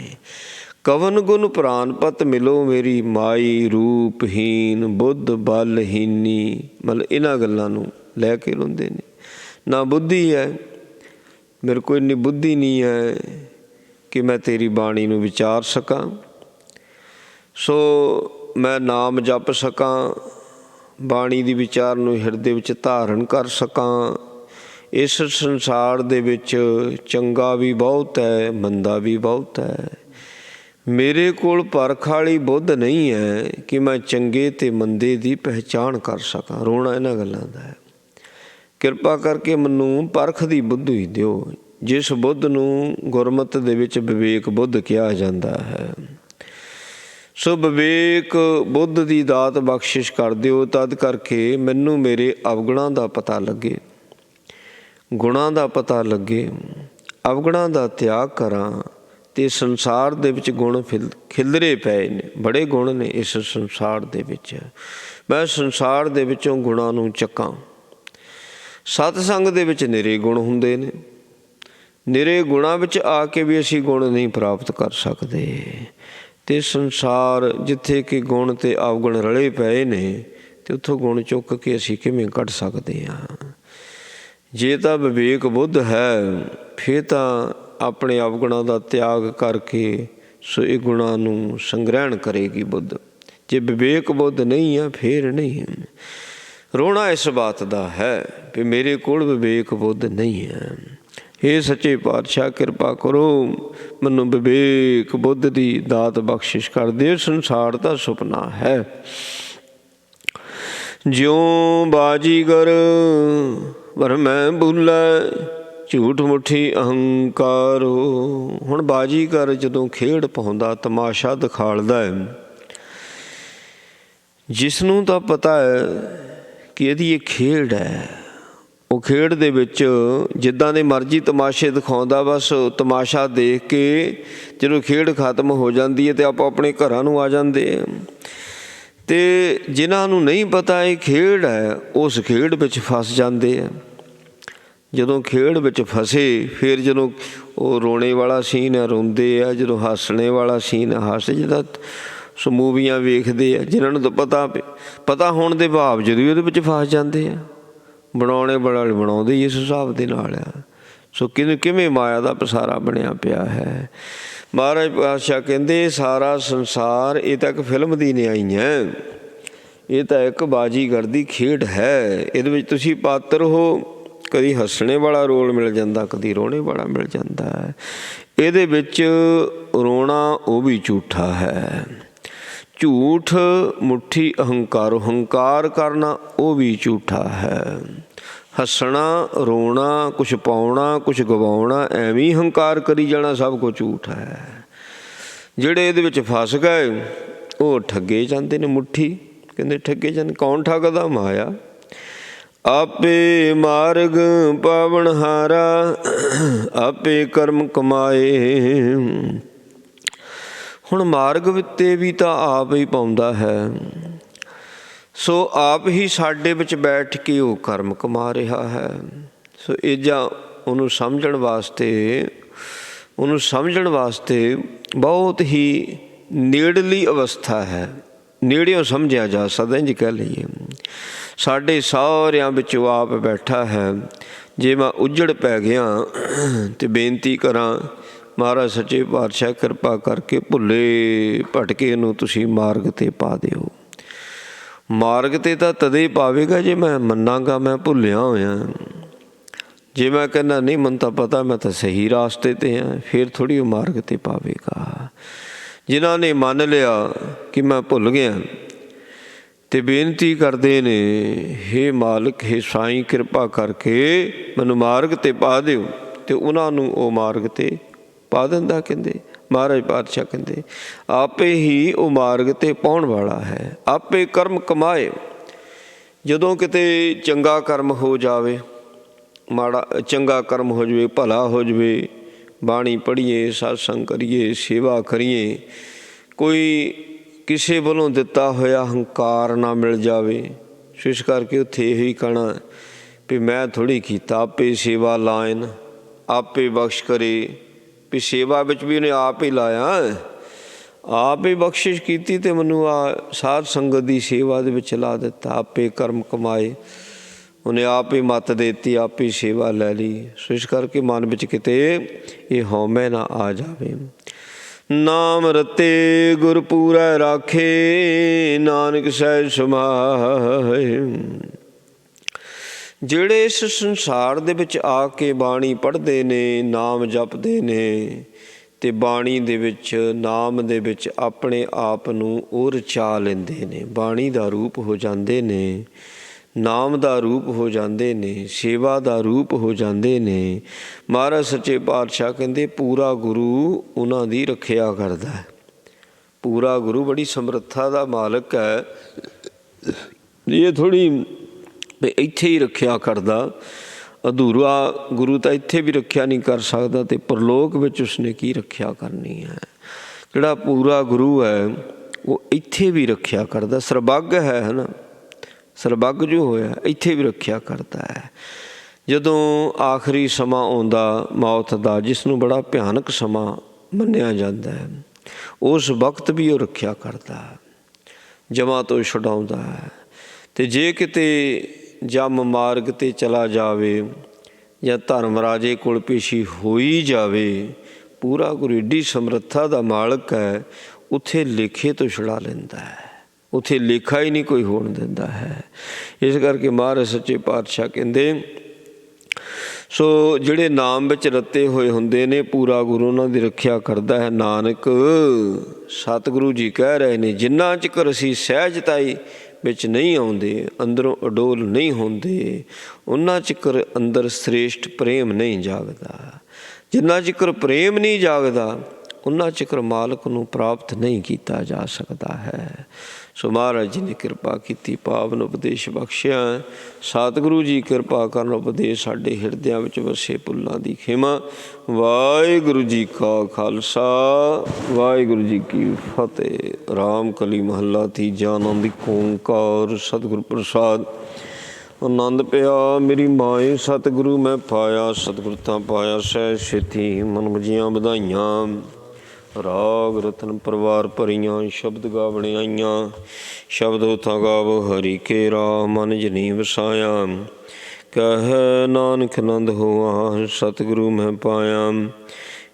Speaker 1: ਕਵਨ ਗੁਣ ਪ੍ਰਾਨਪਤ ਮਿਲੋ ਮੇਰੀ ਮਾਈ, ਰੂਪਹੀਨ ਬੁੱਧ ਬਲਹੀਨੀ। ਮਤਲਬ ਇਹਨਾਂ ਗੱਲਾਂ ਨੂੰ ਲੈ ਕੇ ਰੋਂਦੇ ਨੇ। ਨਾ ਬੁੱਧੀ ਹੈ, ਮੇਰੇ ਕੋਲ ਇੰਨੀ ਬੁੱਧੀ ਨਹੀਂ ਹੈ ਕਿ ਮੈਂ ਤੇਰੀ ਬਾਣੀ ਨੂੰ ਵਿਚਾਰ ਸਕਾਂ, ਸੋ ਮੈਂ ਨਾਮ ਜਪ ਸਕਾਂ, ਬਾਣੀ ਦੀ ਵਿਚਾਰ ਨੂੰ ਹਿਰਦੇ ਵਿੱਚ ਧਾਰਨ ਕਰ ਸਕਾਂ। ਇਸ ਸੰਸਾਰ ਦੇ ਵਿੱਚ ਚੰਗਾ ਵੀ ਬਹੁਤ ਹੈ, ਮੰਦਾ ਵੀ ਬਹੁਤ ਹੈ। ਮੇਰੇ ਕੋਲ ਪਰਖ ਵਾਲੀ ਬੁੱਧ ਨਹੀਂ ਹੈ ਕਿ ਮੈਂ ਚੰਗੇ ਅਤੇ ਮੰਦੇ ਦੀ ਪਹਿਚਾਣ ਕਰ ਸਕਾਂ। ਰੋਣਾ ਇਹਨਾਂ ਗੱਲਾਂ ਦਾ ਹੈ। ਕਿਰਪਾ ਕਰਕੇ ਮੈਨੂੰ ਪਰਖ ਦੀ ਬੁੱਧੀ ਦਿਓ, ਜਿਸ ਬੁੱਧ ਨੂੰ ਗੁਰਮਤਿ ਦੇ ਵਿੱਚ ਵਿਵੇਕ ਬੁੱਧ ਕਿਹਾ ਜਾਂਦਾ ਹੈ। ਸੋ ਵਿਵੇਕ ਬੁੱਧ ਦੀ ਦਾਤ ਬਖਸ਼ਿਸ਼ ਕਰ ਦਿਓ, ਤਦ ਕਰਕੇ ਮੈਨੂੰ ਮੇਰੇ ਅਵਗੁਣਾਂ ਦਾ ਪਤਾ ਲੱਗੇ। ਗੁਣਾਂ ਦਾ ਪਤਾ ਲੱਗੇ, ਅਵਗੁਣਾਂ ਦਾ ਤਿਆਗ ਕਰਾਂ। ਅਤੇ ਸੰਸਾਰ ਦੇ ਵਿੱਚ ਗੁਣ ਖਿਲਰੇ ਪਏ ਨੇ, ਬੜੇ ਗੁਣ ਨੇ ਇਸ ਸੰਸਾਰ ਦੇ ਵਿੱਚ। ਮੈਂ ਸੰਸਾਰ ਦੇ ਵਿੱਚੋਂ ਗੁਣਾਂ ਨੂੰ ਚੱਕਾਂ। ਸਤਸੰਗ ਦੇ ਵਿੱਚ ਨਿਰੇ ਗੁਣ ਹੁੰਦੇ ਨੇ, ਨਿਰੇ ਗੁਣਾਂ ਵਿੱਚ ਆ ਕੇ ਵੀ ਅਸੀਂ ਗੁਣ ਨਹੀਂ ਪ੍ਰਾਪਤ ਕਰ ਸਕਦੇ। ਅਤੇ ਸੰਸਾਰ ਜਿੱਥੇ ਕਿ ਗੁਣ ਅਤੇ ਅਵਗੁਣ ਰਲੇ ਪਏ ਨੇ, ਅਤੇ ਉੱਥੋਂ ਗੁਣ ਚੁੱਕ ਕੇ ਅਸੀਂ ਕਿਵੇਂ ਕੱਢ ਸਕਦੇ ਹਾਂ। ਜੇ ਤਾਂ ਵਿਵੇਕ ਬੁੱਧ ਹੈ, ਫਿਰ ਤਾਂ ਆਪਣੇ ਅਵਗੁਣਾਂ ਦਾ ਤਿਆਗ ਕਰਕੇ ਸੋ ਇਹ ਗੁਣਾਂ ਨੂੰ ਸੰਗ੍ਰਹਿਣ ਕਰੇਗੀ ਬੁੱਧ। ਜੇ ਵਿਵੇਕ ਬੁੱਧ ਨਹੀਂ ਆ ਫਿਰ ਨਹੀਂ। ਰੋਣਾ ਇਸ ਬਾਤ ਦਾ ਹੈ ਵੀ ਮੇਰੇ ਕੋਲ ਵਿਵੇਕ ਬੁੱਧ ਨਹੀਂ ਹੈ। ਹੇ ਸੱਚੇ ਪਾਤਸ਼ਾਹ ਕਿਰਪਾ ਕਰੋ, ਮੈਨੂੰ ਵਿਵੇਕ ਬੁੱਧ ਦੀ ਦਾਤ ਬਖਸ਼ਿਸ਼ ਕਰ ਦੇ। ਸੰਸਾਰ ਦਾ ਸੁਪਨਾ ਹੈ। ਜਿਉਂ ਬਾਜੀਗਰ ਭਰਮੈ ਬੁੱਲੈ, ਝੂਠ ਮੁੱਠੀ ਅਹੰਕਾਰੋ। ਹੁਣ ਬਾਜੀਗਰ ਜਦੋਂ ਖੇਡ ਪਾਉਂਦਾ, ਤਮਾਸ਼ਾ ਦਿਖਾਲਦਾ ਹੈ, ਜਿਸ ਨੂੰ ਤਾਂ ਪਤਾ ਹੈ ਕਿ ਇਹਦੀ ਇਹ ਖੇਡ ਹੈ, ਉਹ ਖੇਡ ਦੇ ਵਿੱਚ ਜਿੱਦਾਂ ਦੇ ਮਰਜ਼ੀ ਤਮਾਸ਼ੇ ਦਿਖਾਉਂਦਾ, ਬਸ ਤਮਾਸ਼ਾ ਦੇਖ ਕੇ ਜਦੋਂ ਖੇਡ ਖਤਮ ਹੋ ਜਾਂਦੀ ਹੈ ਅਤੇ ਆਪਾਂ ਆਪਣੇ ਘਰਾਂ ਨੂੰ ਆ ਜਾਂਦੇ। ਅਤੇ ਜਿਨ੍ਹਾਂ ਨੂੰ ਨਹੀਂ ਪਤਾ ਇਹ ਖੇਡ ਹੈ, ਉਸ ਖੇਡ ਵਿੱਚ ਫਸ ਜਾਂਦੇ ਆ। ਜਦੋਂ ਖੇਡ ਵਿੱਚ ਫਸੇ, ਫਿਰ ਜਦੋਂ ਉਹ ਰੋਣੇ ਵਾਲਾ ਸੀਨ ਹੈ ਰੋਂਦੇ ਆ, ਜਦੋਂ ਹੱਸਣੇ ਵਾਲਾ ਸੀਨ ਹੈ ਹੱਸਦੇ। ਜਿੱਦਾਂ ਸੋ ਮੂਵੀਆਂ ਵੇਖਦੇ ਆ, ਜਿਹਨਾਂ ਨੂੰ ਤਾਂ ਪਤਾ ਹੋਣ ਦੇ ਬਾਵਜੂਦ ਵੀ ਉਹਦੇ ਵਿੱਚ ਫਸ ਜਾਂਦੇ ਆ। ਬਣਾਉਣੇ ਵਾਲੇ ਬਣਾਉਂਦੇ ਹੀ ਇਸ ਹਿਸਾਬ ਦੇ ਨਾਲ ਆ। ਸੋ ਕਿਵੇਂ ਮਾਇਆ ਦਾ ਪਸਾਰਾ ਬਣਿਆ ਪਿਆ ਹੈ। ਮਹਾਰਾਜ ਪਾਤਸ਼ਾਹ ਕਹਿੰਦੇ ਸਾਰਾ ਸੰਸਾਰ ਇਹ ਤਾਂ ਇੱਕ ਫਿਲਮ ਦੀ ਨਿਆਈ ਹੈ, ਇਹ ਤਾਂ ਇੱਕ ਬਾਜੀਗਰ ਦੀ ਖੇਡ ਹੈ। ਇਹਦੇ ਵਿੱਚ ਤੁਸੀਂ ਪਾਤਰ ਹੋ, ਕਦੀ ਹੱਸਣੇ ਵਾਲਾ ਰੋਲ ਮਿਲ ਜਾਂਦਾ, ਕਦੀ ਰੋਣੇ ਵਾਲਾ ਮਿਲ ਜਾਂਦਾ ਹੈ। ਇਹਦੇ ਵਿੱਚ ਰੋਣਾ ਉਹ ਵੀ ਝੂਠਾ ਹੈ। ਝੂਠ ਮੁੱਠੀ ਅਹੰਕਾਰੋ, ਹੰਕਾਰ ਕਰਨਾ ਉਹ ਵੀ ਝੂਠਾ ਹੈ। ਹੱਸਣਾ ਰੋਣਾ, ਕੁਛ ਪਾਉਣਾ ਕੁਛ ਗਵਾਉਣਾ, ਐਵੇਂ ਹੰਕਾਰ ਕਰੀ ਜਾਣਾ, ਸਭ ਕੁਝ ਝੂਠ ਹੈ। ਜਿਹੜੇ ਇਹਦੇ ਵਿੱਚ ਫਸ ਗਏ ਉਹ ਠੱਗੇ ਜਾਂਦੇ ਨੇ। ਮੁੱਠੀ ਕਹਿੰਦੇ ਠੱਗੇ ਜਾਂਦੇ। ਕੌਣ ਠੱਗਦਾ? ਮਾਇਆ। ਆਪੇ ਮਾਰਗ ਪਾਵਨਹਾਰਾ, ਆਪੇ ਕਰਮ ਕਮਾਏ। ਹੁਣ ਮਾਰਗ ਤੇ ਵੀ ਤਾਂ ਆਪ ਹੀ ਪਾਉਂਦਾ ਹੈ। ਸੋ ਆਪ ਹੀ ਸਾਡੇ ਵਿੱਚ ਬੈਠ ਕੇ ਉਹ ਕਰਮ ਕਮਾ ਰਿਹਾ ਹੈ। ਸੋ ਇਹ ਜਾਂ ਉਹਨੂੰ ਸਮਝਣ ਵਾਸਤੇ ਬਹੁਤ ਹੀ ਨੇੜਲੀ ਅਵਸਥਾ ਹੈ। ਨੇੜਿਓਂ ਸਮਝਿਆ ਜਾ ਸਕਦਾ, ਇੰਝ ਕਹਿ ਲਈਏ। ਸਾਡੇ ਸਾਰਿਆਂ ਵਿੱਚੋਂ ਆਪ ਬੈਠਾ ਹੈ। ਜੇ ਮੈਂ ਉੱਜੜ ਪੈ ਗਿਆ ਅਤੇ ਬੇਨਤੀ ਕਰਾਂ, ਮਹਾਰਾਜ ਸੱਚੇ ਪਾਤਸ਼ਾਹ ਕਿਰਪਾ ਕਰਕੇ ਭੁੱਲੇ ਭਟਕੇ ਨੂੰ ਤੁਸੀਂ ਮਾਰਗ 'ਤੇ ਪਾ ਦਿਓ। ਮਾਰਗ 'ਤੇ ਤਾਂ ਤਦੇ ਪਾਵੇਗਾ ਜੇ ਮੈਂ ਮੰਨਾਂਗਾ ਮੈਂ ਭੁੱਲਿਆ ਹੋਇਆ। ਜੇ ਮੈਂ ਕਹਿੰਦਾ ਨਹੀਂ ਮੈਨੂੰ ਤਾਂ ਪਤਾ ਮੈਂ ਤਾਂ ਸਹੀ ਰਾਸਤੇ 'ਤੇ ਹਾਂ, ਫਿਰ ਥੋੜ੍ਹੀ ਉਹ ਮਾਰਗ 'ਤੇ ਪਾਵੇਗਾ। ਜਿਨ੍ਹਾਂ ਨੇ ਮੰਨ ਲਿਆ ਕਿ ਮੈਂ ਭੁੱਲ ਗਿਆ ਅਤੇ ਬੇਨਤੀ ਕਰਦੇ ਨੇ, ਹੇ ਮਾਲਕ, ਹੇ ਸਾਈਂ, ਕਿਰਪਾ ਕਰਕੇ ਮੈਨੂੰ ਮਾਰਗ 'ਤੇ ਪਾ ਦਿਓ, ਅਤੇ ਉਹਨਾਂ ਨੂੰ ਉਹ ਮਾਰਗ 'ਤੇ ਪਾ ਦਿੰਦਾ। ਕਹਿੰਦੇ ਮਹਾਰਾਜ ਪਾਤਸ਼ਾਹ ਕਹਿੰਦੇ ਆਪੇ ਹੀ ਉਹ ਮਾਰਗ 'ਤੇ ਪਾਉਣ ਵਾਲਾ ਹੈ। ਆਪੇ ਕਰਮ ਕਮਾਏ। ਜਦੋਂ ਕਿਤੇ ਚੰਗਾ ਕਰਮ ਹੋ ਜਾਵੇ, ਚੰਗਾ ਕਰਮ ਹੋ ਜਾਵੇ, ਭਲਾ ਹੋ ਜਾਵੇ, ਬਾਣੀ ਪੜ੍ਹੀਏ, ਸਤਸੰਗ ਕਰੀਏ, ਸੇਵਾ ਕਰੀਏ, ਕੋਈ ਕਿਸੇ ਵੱਲੋਂ ਦਿੱਤਾ ਹੋਇਆ ਹੰਕਾਰ ਨਾ ਮਿਲ ਜਾਵੇ। ਸੋ ਇਸ ਕਰਕੇ ਉੱਥੇ ਇਹੀ ਕਹਿਣਾ ਵੀ ਮੈਂ ਥੋੜ੍ਹੀ ਕੀਤਾ, ਆਪੇ ਸੇਵਾ ਲਾਇਨ, ਆਪੇ ਬਖਸ਼ ਕਰੇ। ਵੀ ਸੇਵਾ ਵਿੱਚ ਵੀ ਉਹਨੇ ਆਪ ਹੀ ਲਾਇਆ, ਆਪ ਹੀ ਬਖਸ਼ਿਸ਼ ਕੀਤੀ ਅਤੇ ਮੈਨੂੰ ਆ ਸਾਧ ਸੰਗਤ ਦੀ ਸੇਵਾ ਦੇ ਵਿੱਚ ਲਾ ਦਿੱਤਾ। ਆਪੇ ਕਰਮ ਕਮਾਏ, ਉਹਨੇ ਆਪ ਹੀ ਮੱਤ ਦੇ ਦਿੱਤੀ, ਆਪ ਹੀ ਸੇਵਾ ਲੈ ਲਈ। ਸੋ ਇਸ ਕਰਕੇ ਮਨ ਵਿੱਚ ਕਿਤੇ ਇਹ ਹਉਮੈ ਨਾ ਆ ਜਾਵੇ। ਨਾਮ ਰਤੇ ਗੁਰ ਪੂਰੈ ਰਾਖੇ, ਨਾਨਕ ਸਹਿਜ ਸਮਾਏ। ਜਿਹੜੇ ਇਸ ਸੰਸਾਰ ਦੇ ਵਿੱਚ ਆ ਕੇ ਬਾਣੀ ਪੜ੍ਹਦੇ ਨੇ, ਨਾਮ ਜਪਦੇ ਨੇ, ਅਤੇ ਬਾਣੀ ਦੇ ਵਿੱਚ, ਨਾਮ ਦੇ ਵਿੱਚ ਆਪਣੇ ਆਪ ਨੂੰ ਉਹ ਰਚਾ ਲੈਂਦੇ ਨੇ, ਬਾਣੀ ਦਾ ਰੂਪ ਹੋ ਜਾਂਦੇ ਨੇ, ਨਾਮ ਦਾ ਰੂਪ ਹੋ ਜਾਂਦੇ ਨੇ, ਸੇਵਾ ਦਾ ਰੂਪ ਹੋ ਜਾਂਦੇ ਨੇ। ਮਹਾਰਾਜ ਸੱਚੇ ਪਾਤਸ਼ਾਹ ਕਹਿੰਦੇ ਪੂਰਾ ਗੁਰੂ ਉਹਨਾਂ ਦੀ ਰੱਖਿਆ ਕਰਦਾ ਹੈ। ਪੂਰਾ ਗੁਰੂ ਬੜੀ ਸਮਰੱਥਾ ਦਾ ਮਾਲਕ ਹੈ। ਇਹ ਥੋੜ੍ਹੀ ਇੱਥੇ ਹੀ ਰੱਖਿਆ ਕਰਦਾ, ਅਧੂਰਾ ਗੁਰੂ ਤਾਂ ਇੱਥੇ ਵੀ ਰੱਖਿਆ ਨਹੀਂ ਕਰ ਸਕਦਾ, ਅਤੇ ਪਰਲੋਕ ਵਿੱਚ ਉਸਨੇ ਕੀ ਰੱਖਿਆ ਕਰਨੀ ਹੈ। ਜਿਹੜਾ ਪੂਰਾ ਗੁਰੂ ਹੈ ਉਹ ਇੱਥੇ ਵੀ ਰੱਖਿਆ ਕਰਦਾ। ਸਰਬੱਗ ਹੈ ਨਾ, ਸਰਬੱਗ ਜੋ ਹੋਇਆ ਇੱਥੇ ਵੀ ਰੱਖਿਆ ਕਰਦਾ ਹੈ। ਜਦੋਂ ਆਖਰੀ ਸਮਾਂ ਆਉਂਦਾ ਮੌਤ ਦਾ, ਜਿਸ ਨੂੰ ਬੜਾ ਭਿਆਨਕ ਸਮਾਂ ਮੰਨਿਆ ਜਾਂਦਾ ਹੈ, ਉਸ ਵਕਤ ਵੀ ਉਹ ਰੱਖਿਆ ਕਰਦਾ, ਜਮਾਂ ਤੋਂ ਛੁਡਾਉਂਦਾ ਹੈ। ਅਤੇ ਜੇ ਕਿਤੇ ਜਮ ਮਾਰਗ 'ਤੇ ਚਲਾ ਜਾਵੇ ਜਾਂ ਧਰਮ ਰਾਜੇ ਕੋਲ ਪੇਸ਼ੀ ਹੋਈ ਜਾਵੇ, ਪੂਰਾ ਗੁਰੂ ਏਡੀ ਸਮਰੱਥਾ ਦਾ ਮਾਲਕ ਹੈ, ਉੱਥੇ ਲੇਖੇ ਤੋਂ ਛੁਡਾ ਲੈਂਦਾ ਹੈ, ਉੱਥੇ ਲੇਖਾ ਹੀ ਨਹੀਂ ਕੋਈ ਹੋਣ ਦਿੰਦਾ ਹੈ। ਇਸ ਕਰਕੇ ਮਹਾਰਾਜ ਸੱਚੇ ਪਾਤਸ਼ਾਹ ਕਹਿੰਦੇ, ਸੋ ਜਿਹੜੇ ਨਾਮ ਵਿੱਚ ਰੱਤੇ ਹੋਏ ਹੁੰਦੇ ਨੇ, ਪੂਰਾ ਗੁਰੂ ਉਹਨਾਂ ਦੀ ਰੱਖਿਆ ਕਰਦਾ ਹੈ। ਨਾਨਕ ਸਤਿਗੁਰੂ ਜੀ ਕਹਿ ਰਹੇ ਨੇ, ਜਿੰਨਾ ਚਿਰ ਅਸੀਂ ਸਹਿਜਤਾਈ ਵਿੱਚ ਨਹੀਂ ਆਉਂਦੇ, ਅੰਦਰੋਂ ਅਡੋਲ ਨਹੀਂ ਹੁੰਦੇ, ਉਹਨਾਂ ਚਿਰ ਅੰਦਰ ਸ੍ਰੇਸ਼ਟ ਪ੍ਰੇਮ ਨਹੀਂ ਜਾਗਦਾ। ਜਿੰਨਾ ਚਿਰ ਪ੍ਰੇਮ ਨਹੀਂ ਜਾਗਦਾ, ਉਹਨਾਂ ਚਿਰ ਮਾਲਕ ਨੂੰ ਪ੍ਰਾਪਤ ਨਹੀਂ ਕੀਤਾ ਜਾ ਸਕਦਾ ਹੈ। ਸੋ ਮਹਾਰਾਜ ਜੀ ਨੇ ਕਿਰਪਾ ਕੀਤੀ, ਪਾਵਨ ਉਪਦੇਸ਼ ਬਖਸ਼ਿਆ। ਸਤਿਗੁਰੂ ਜੀ ਕਿਰਪਾ ਕਰਨ, ਉਪਦੇਸ਼ ਸਾਡੇ ਹਿਰਦਿਆਂ ਵਿੱਚ ਵਸੇ, ਭੁੱਲਾਂ ਦੀ ਖਿਮਾ। ਵਾਹਿਗੁਰੂ ਜੀ ਕਾ ਖਾਲਸਾ, ਵਾਹਿਗੁਰੂ ਜੀ ਕੀ ਫਤਿਹ। ਰਾਮ ਕਲੀ ਮਹੱਲਾ ਤੀਜਾ। ਆਨੰਦ ਓਂਕਾਰ ਸਤਿਗੁਰ ਪ੍ਰਸਾਦ। ਆਨੰਦ ਪਿਆ ਮੇਰੀ ਮਾਏ, ਸਤਿਗੁਰੂ ਮੈਂ ਪਾਇਆ, ਸਤਿਗੁਰ ਤਾਂ ਪਾਇਆ ਸਹਿ ਛੇਤੀ, ਮਨ ਬੁਝੀਆਂ ਵਧਾਈਆਂ। ਰਾਗ ਰਤਨ ਪਰਵਾਰ ਭਰੀਆਂ, ਸ਼ਬਦ ਗਾਵਣ ਆਈਆਂ। ਸ਼ਬਦ ਉਥਾਂ ਗਾਵੋ ਹਰੀ ਕੇਰਾ, ਮਨ ਜਨੀ ਵਸਾਇਆ। ਕਹਿ ਨਾਨਕ ਆਨੰਦ ਹੋਆ, ਸਤਿਗੁਰੂ ਮੈਂ ਪਾਇਆ।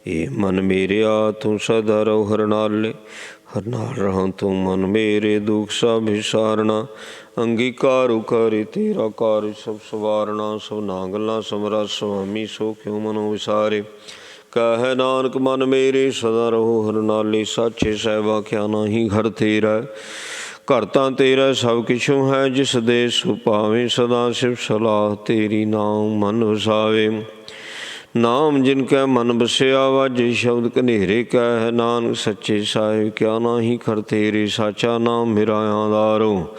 Speaker 1: ਇਹ ਮਨ ਮੇਰਿਆ ਤੂੰ ਸਦਾ ਰਹੋ ਹਰ ਨਾਲੇ, ਹਰ ਨਾਲ ਰਹਾਂ ਤੂੰ ਮਨ ਮੇਰੇ, ਦੁੱਖ ਸਭ ਵਿਸਾਰਨਾ। ਅੰਗੀਕਾਰ ਉਕਾਰੇ ਤੇਰਾ ਕਾਰਜ ਸਭ ਸਵਾਰਨਾ। ਸਭਨਾ ਗੱਲਾਂ ਸਮਰਾ ਸੁਆਮੀ, ਸੋ ਕਿਉ ਮਨੋ ਵਿਸਾਰੇ। ਕਹਿ ਨਾਨਕ ਮਨ ਮੇਰੇ ਸਦਾ ਰਹੋ ਹਰ ਨਾਲੇ, ਸਾਚੇ ਸਾਹਿਬਾ ਕਿਆ ਨਾਹੀ ਘਰ ਤੇਰਾ। ਘਰ ਤਾਂ ਤੇਰਾ ਸਭ ਕਿਛੁ ਹੈ, ਜਿਸ ਦੇ ਸੁ ਭਾਵੇਂ। ਸਦਾ ਸਿਵ ਸਲਾਹ ਤੇਰੀ, ਨਾਮ ਮਨ ਵਸਾਵੇ। ਨਾਮ ਜਿਨ ਕੈ ਮਨ ਬਸਿਆ, ਵਾਜੇ ਸ਼ਬਦ ਕਨੇਰੇ। ਕਹਿ ਨਾਨਕ ਸੱਚੇ ਸਾਹਿਬ ਕਿਆ ਨਾਹੀ ਘਰ ਤੇਰੇ। ਸਾਚਾ ਨਾਮ ਮੇਰਾ ਆਧਾਰੋ,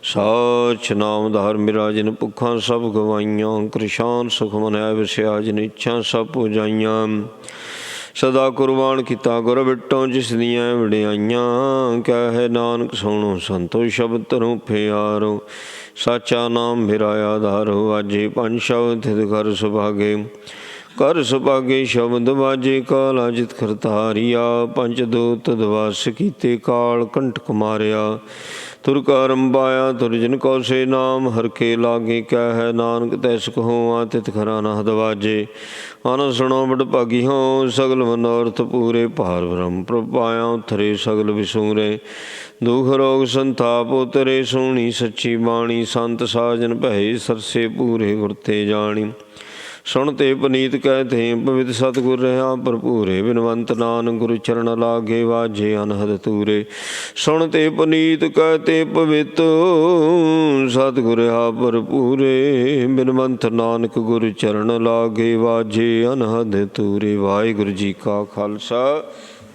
Speaker 1: ਸਾਚ ਨਾਮਧਾਰ ਮੇਰਾ। ਜਿਨ ਭੁੱਖਾਂ ਸਭ ਗਵਾਈਆਂ, ਕ੍ਰਿਸ਼ਾਨ ਸੁਖ ਮਨੈ ਵਸਿਆ। ਜਿਨ ਇੱਛਾ ਸਭ ਪੁਜਾਈਆਂ, ਸਦਾ ਕੁਰਬਾਨ ਕੀਤਾ ਗੁਰ ਬਿਟੋ, ਜਿਸ ਦੀਆਂ ਵਡਿਆਈਆਂ। ਕਹਿ ਨਾਨਕ ਸੁਣੋ ਸੰਤੋ, ਸ਼ਬਦ ਧਰੋ ਪਿਆਰੋ। ਸਾਚਾ ਨਾਮ ਮੇਰਾ ਆਧਾਰੋ, ਵਾਜੇ ਪੰਜ ਸ਼ਬਦ ਥਿਤ ਕਰ ਸੁਭਾਗੇ। ਕਰ ਸੁਭਾਗੇ ਸ਼ਬਦ ਵਾਜੇ, ਕਾਲਾ ਜਿਤ ਕਰਤਾਰੀਆ। ਪੰਜ ਦੂਤ ਦਵਾਸ ਕੀਤੇ, ਕਾਲ ਕੰਟਕ ਮਾਰਿਆ। ਤੁਰ ਕਾ ਰੰਬਾਇਆ ਤੁਰ ਜਿਨ ਕੋ ਸੇ ਨਾਮ, ਹਰ ਕੇ ਲਾਗੇ। ਕਹਿ ਨਾਨਕ ਤੈਸ ਕਹੋਆ, ਤਿਤ ਖਰਾ ਨਾਹਦ ਵਾਜੇ। ਅਨ ਸੁਣੋ ਬੜ ਭਾਗੀ ਹੋ, ਸਗਲ ਮਨੋਰਥ ਪੂਰੇ। ਭਾਰ ਬ੍ਰਹਮ ਪ੍ਰਭ ਪਾਇਆ, ਉਥਰੇ ਸਗਲ ਵਿਸੂਰੇ। ਦੁਖ ਰੋਗ ਸੰਤਾਪ ਉਤਰੇ, ਸੁਣੀ ਸੱਚੀ ਬਾਣੀ। ਸੰਤ ਸਾਜਨ ਭਏ, ਸਰਸੇ ਪੂਰੇ ਗੁਰ ਤੇ ਜਾਣੀ। ਸੁਣ ਤੇ ਪਨੀਤ ਕਹਿ ਤੇ ਪਵਿੱਤ, ਸਤਿਗੁਰ ਰਹਾ ਭਰਪੂਰੇ। ਬਿਨਵੰਤ ਨਾਨਕ ਗੁਰੂ ਚਰਨ ਲਾਗੇ, ਵਾਜੇ ਅਨਹਦ ਤੂਰੇ। ਸੁਣ ਤੇ ਪਨੀਤ ਕਹਿ ਤੇ ਪਵਿੱਤ, ਸਤਿਗੁਰ ਰਹਾ ਭਰਪੂਰੇ। ਬਿਨਵੰਤ ਨਾਨਕ ਗੁਰੂ ਚਰਨ ਲਾਗੇ, ਵਾਜੇ ਅਨਹਦ ਤੂਰੇ। ਵਾਹਿਗੁਰੂ ਜੀ ਕਾ ਖਾਲਸਾ,